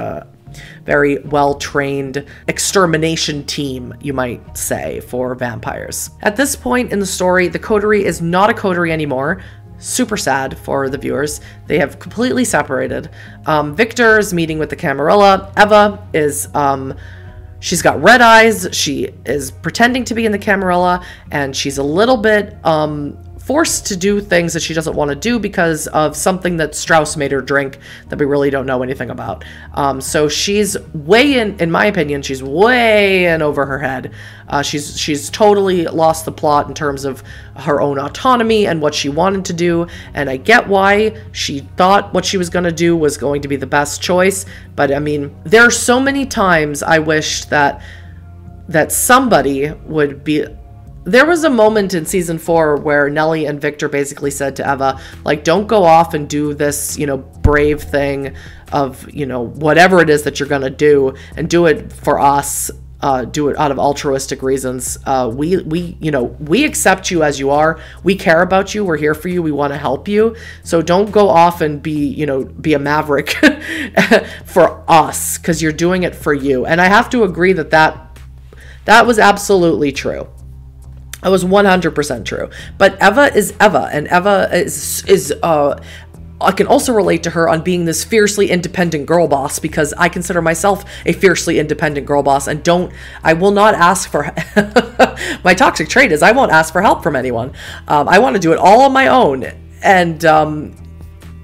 very well-trained extermination team, you might say, for vampires. At this point in the story, the coterie is not a coterie anymore. Super sad for the viewers. They have completely separated. Victor is meeting with the Camarilla. Eva is, she's got red eyes. She is pretending to be in the Camarilla, and she's a little bit, forced to do things that she doesn't want to do because of something that Strauss made her drink that we really don't know anything about. So she's way in my opinion, she's way in over her head. She's totally lost the plot in terms of her own autonomy and what she wanted to do. And I get why she thought what she was going to do was going to be the best choice. But I mean, there are so many times I wish that somebody would be... There was a moment in season 4 where Nellie and Victor basically said to Eva, like, don't go off and do this, brave thing of, whatever it is that you're going to do, and do it for us, do it out of altruistic reasons. We accept you as you are. We care about you. We're here for you. We want to help you. So don't go off and be a maverick for us, because you're doing it for you. And I have to agree that was absolutely true. It was 100% true. But Eva is Eva, and Eva is I can also relate to her on being this fiercely independent girl boss, because I consider myself a fiercely independent girl boss, and I will not ask for my toxic trait is I won't ask for help from anyone. I want to do it all on my own, and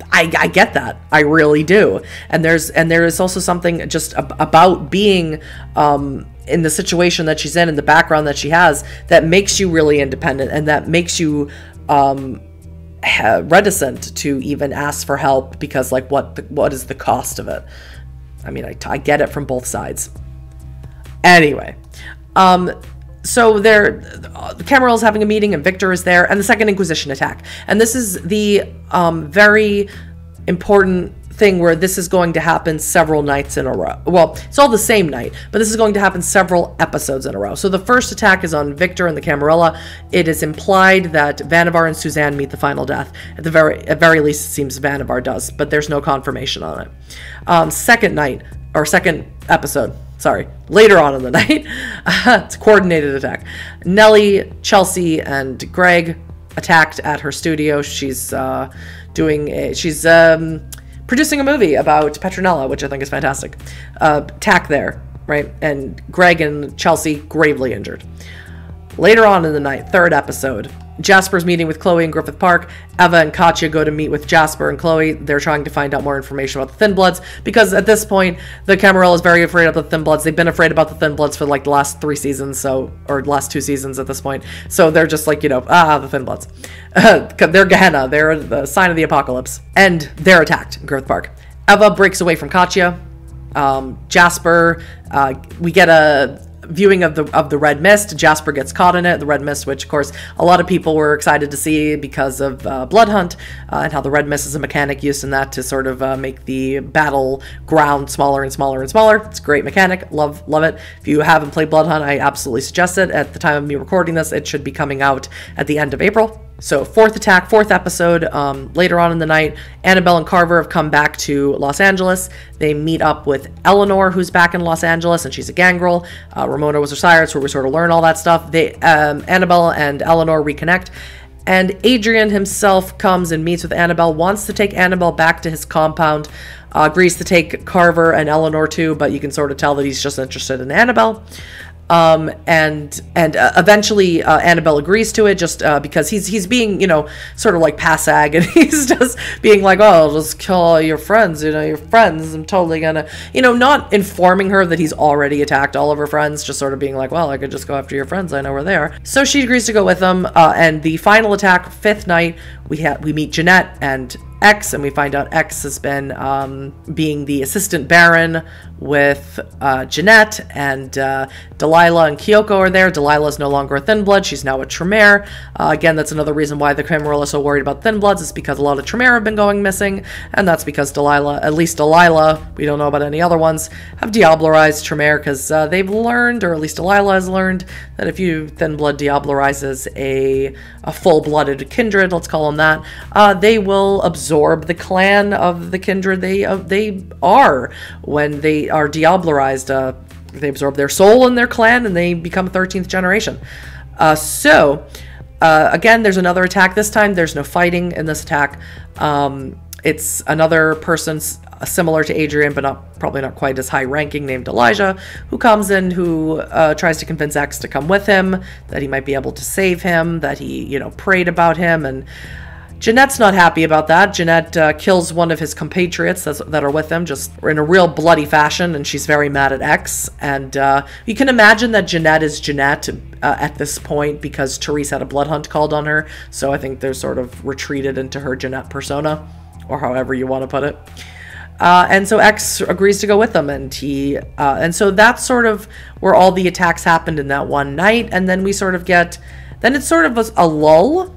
I get that. I really do. And there is also something just about being in the situation that she's in the background that she has, that makes you really independent, and that makes you reticent to even ask for help, because like what is the cost of it? I mean, I get it from both sides. Anyway, so the Camarilla's having a meeting, and Victor is there, and the Second Inquisition attack. And this is the very important thing where this is going to happen several nights in a row. Well, it's all the same night, but this is going to happen several episodes in a row. So the first attack is on Victor and the Camarilla. It is implied that Vannevar and Suzanne meet the final death. At very least, it seems Vannevar does, but there's no confirmation on it. Second episode, sorry, later on in the night, it's a coordinated attack. Nellie, Chelsea, and Greg attacked at her studio. She's producing a movie about Petronella, which I think is fantastic. Attack there, right? And Greg and Chelsea gravely injured. Later on in the night, third episode, Jasper's meeting with Chloe in Griffith Park. Eva and Katya go to meet with Jasper and Chloe. They're trying to find out more information about the Thin Bloods, because at this point, the Camarilla is very afraid of the Thin Bloods. They've been afraid about the Thin Bloods for like the last 3 seasons, or last 2 seasons at this point. So they're just like, the Thin Bloods. They're Gehenna. They're the sign of the apocalypse. And they're attacked in Griffith Park. Eva breaks away from Katya. Jasper, we get a viewing of the Red Mist. Jasper gets caught in it, the Red Mist, which of course a lot of people were excited to see because of Blood Hunt, and how the Red Mist is a mechanic used in that to sort of make the battle ground smaller and smaller and smaller. It's a great mechanic. Love it. If you haven't played Blood Hunt, I absolutely suggest it. At the time of me recording this, it should be coming out at the end of April. So fourth episode, later on in the night, Annabelle and Carver have come back to Los Angeles. They meet up with Eleanor, who's back in Los Angeles, and she's a gangrel. Ramona was her sire. It's where we sort of learn all that stuff. Annabelle and Eleanor reconnect, and Adrian himself comes and meets with Annabelle, wants to take Annabelle back to his compound, agrees to take Carver and Eleanor too, but you can sort of tell that he's just interested in Annabelle. And eventually Annabelle agrees to it, just because he's being, you know, sort of like pass-ag, and he's just being like, oh, I'll just kill all your friends, you know, your friends, I'm totally gonna, you know, not informing her that he's already attacked all of her friends, just sort of being like, well, I could just go after your friends, I know where they are. So she agrees to go with them, and the final attack, fifth night, we meet Jeanette and X, and we find out X has been being the assistant Baron with Jeanette, and Delilah and Kyoko are there. Delilah is no longer a Thin Blood, she's now a Tremere. Again, that's another reason why the Camarilla are so worried about Thin Bloods, is because a lot of Tremere have been going missing, and that's because Delilah, at least Delilah, we don't know about any other ones, have Diablerized Tremere, because they've learned, or at least Delilah has learned, that if you Thin Blood Diablerizes a full-blooded kindred, let's call them that, they will absorb the clan of the kindred they are when they are Diablerized. They absorb their soul in their clan, and they become 13th generation. Again, there's another attack. This time, there's no fighting in this attack. It's another person similar to Adrian, but probably not quite as high-ranking, named Elijah, who comes in, who tries to convince X to come with him, that he might be able to save him, that he, you know, prayed about him, and Jeanette's not happy about that. Jeanette kills one of his compatriots that are with him, just in a real bloody fashion, and she's very mad at X. And you can imagine that Jeanette is Jeanette at this point, because Therese had a blood hunt called on her, so I think they're sort of retreated into her Jeanette persona, or however you want to put it. And so X agrees to go with them, and and so that's sort of where all the attacks happened in that one night, and then we sort of get, then it's sort of a lull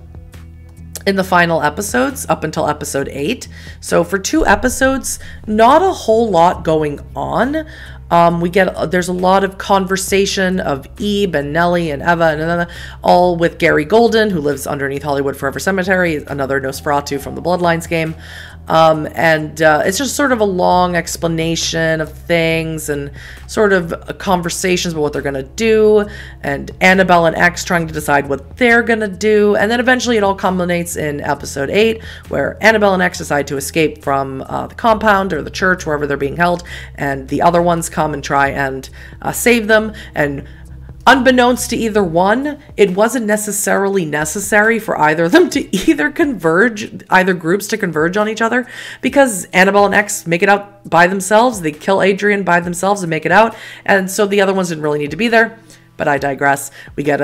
in the final episodes up until episode 8. So for 2 episodes, not a whole lot going on. There's a lot of conversation of Ebe and Nellie and Eva and all with Gary Golden, who lives underneath Hollywood Forever Cemetery, another Nosferatu from the Bloodlines game. It's just sort of a long explanation of things and sort of conversations about what they're going to do, and Annabelle and X trying to decide what they're going to do. And then eventually it all culminates in episode 8, where Annabelle and X decide to escape from the compound or the church, wherever they're being held, and the other ones come and try and save them. And unbeknownst to either one, it wasn't necessarily necessary for either of them to either groups to converge on each other, because Annabelle and X make it out by themselves. They kill Adrian by themselves and make it out, and so the other ones didn't really need to be there. But I digress. We get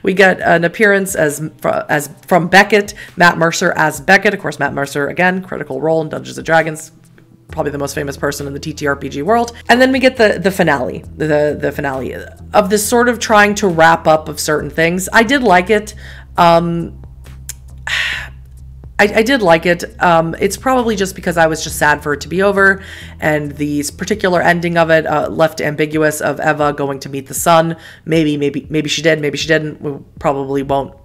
we get an appearance as from Beckett, Matt Mercer as Beckett. Of course, Matt Mercer, again, critical role in Dungeons & Dragons, probably the most famous person in the TTRPG world. And then we get the finale, the finale of this sort of trying to wrap up of certain things. I did like it. I did like it. It's probably just because I was just sad for it to be over, and the particular ending of it left ambiguous, of Eva going to meet the sun. Maybe she did, maybe she didn't. We probably won't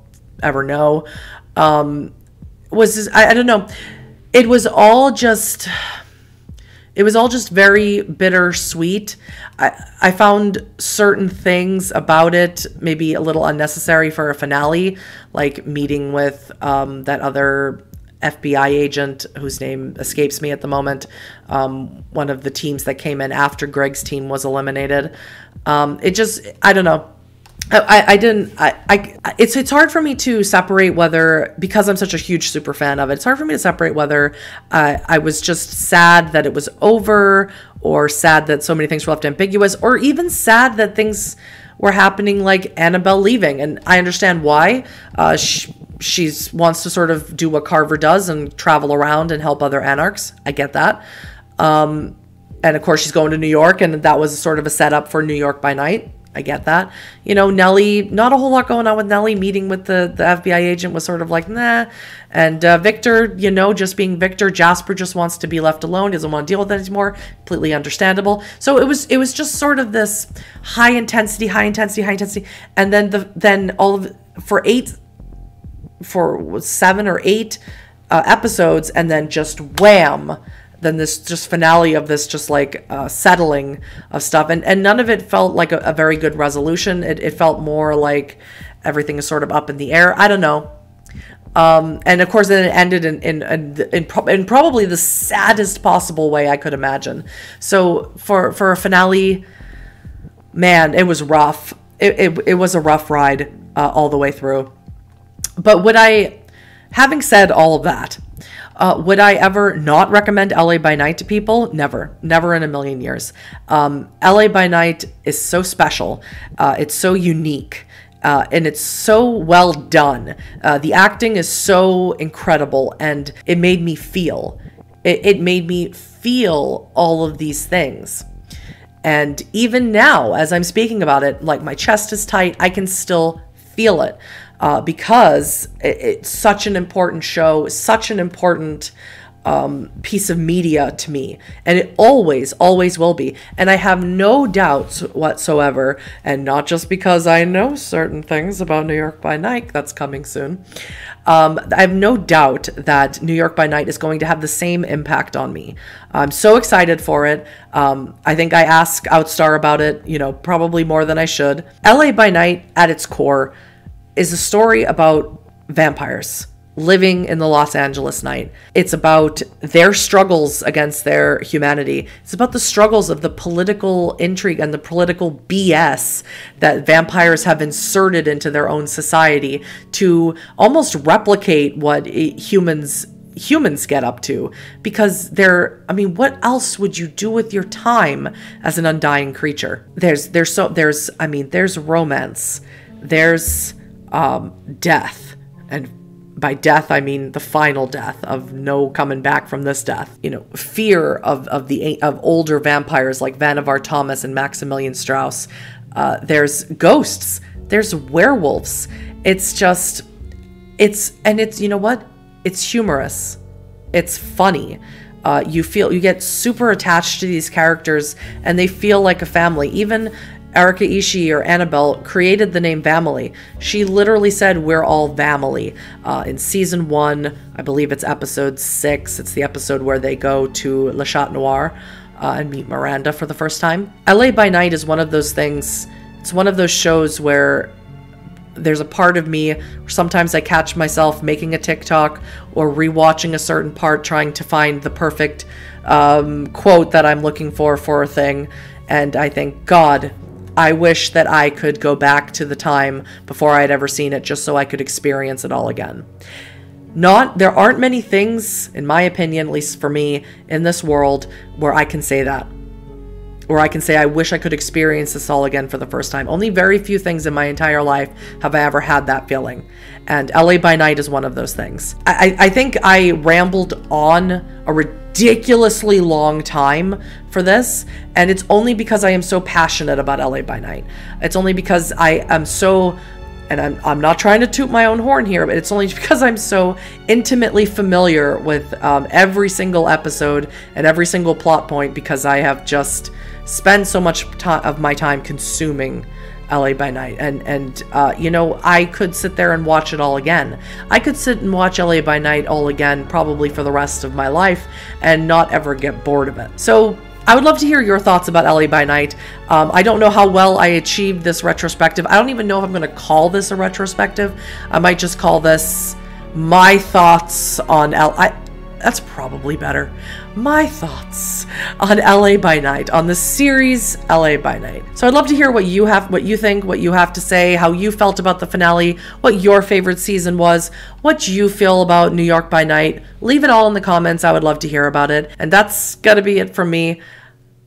ever know. I don't know. It was all just very bittersweet. I found certain things about it maybe a little unnecessary for a finale, like meeting with that other FBI agent whose name escapes me at the moment, one of the teams that came in after Greg's team was eliminated. I don't know. It's hard for me to separate whether, because I'm such a huge super fan of it, it's hard for me to separate whether I was just sad that it was over, or sad that so many things were left ambiguous, or even sad that things were happening, like Annabelle leaving. And I understand why. She wants to sort of do what Carver does and travel around and help other Anarchs. I get that. And of course she's going to New York, and that was sort of a setup for New York by Night. I get that. You know, Nellie, not a whole lot going on with Nellie. Meeting with the FBI agent was sort of like, nah. And Victor, you know, just being Victor. Jasper just wants to be left alone. Doesn't want to deal with it anymore. Completely understandable. So it was just sort of this high intensity. And then for 7 or 8 episodes, and then just wham, then this just finale of this just like settling of stuff, and none of it felt like a very good resolution. It felt more like everything is sort of up in the air. I don't know. And of course then it ended in probably the saddest possible way I could imagine. So for a finale, man, it was rough. It was a rough ride all the way through. But having said all of that, would I ever not recommend LA by Night to people? Never. Never in a million years. LA by Night is so special. It's so unique. And it's so well done. The acting is so incredible, and it made me feel. It made me feel all of these things. And even now, as I'm speaking about it, like my chest is tight, I can still feel it because it's such an important show, such an important piece of media to me. And it always, always will be. And I have no doubts whatsoever, and not just because I know certain things about New York by Night that's coming soon. I have no doubt that New York by Night is going to have the same impact on me. I'm so excited for it. I think I ask Outstar about it, probably more than I should. LA by Night, at its core, is a story about vampires living in the Los Angeles night. It's about their struggles against their humanity. It's about the struggles of the political intrigue and the political BS that vampires have inserted into their own society to almost replicate what humans get up to, because what else would you do with your time as an undying creature? There's romance, there's death, and by death, I mean the final death of no coming back from this death. Fear of older vampires like Vannevar Thomas and Maximilian Strauss. There's ghosts. There's werewolves. It's you know what? It's humorous. It's funny. You get super attached to these characters, and they feel like a family. Even Erika Ishii, or Annabelle, created the name Family. She literally said, "We're all family." In season 1, I believe it's episode 6. It's the episode where they go to Le Chat Noir and meet Miranda for the first time. LA by Night is one of those things. It's one of those shows where there's a part of me where sometimes I catch myself making a TikTok or rewatching a certain part, trying to find the perfect quote that I'm looking for a thing. And I think, God, I wish that I could go back to the time before I had ever seen it, just so I could experience it all again. There aren't many things, in my opinion, at least for me, in this world where I can say that. Or I can say, I wish I could experience this all again for the first time. Only very few things in my entire life have I ever had that feeling. And LA by Night is one of those things. I think I rambled on a ridiculously long time for this, and it's only because I am so passionate about LA by Night. It's only because I am so, and I'm not trying to toot my own horn here, but it's only because I'm so intimately familiar with every single episode and every single plot point, because I have just spent so much of my time consuming LA by Night. And I could sit there and watch it all again. I could sit and watch LA by Night all again probably for the rest of my life and not ever get bored of it. So I would love to hear your thoughts about LA by Night. I don't know how well I achieved this retrospective. I don't even know if I'm going to call this a retrospective. I might just call this my thoughts on that's probably better. My thoughts on LA by Night, on the series LA by Night. So I'd love to hear what you think, what you have to say, how you felt about the finale, what your favorite season was, what you feel about New York by Night. Leave it all in the comments. I would love to hear about it. And that's gotta be it from me.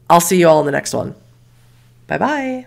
I'll see you all in the next one. Bye-bye.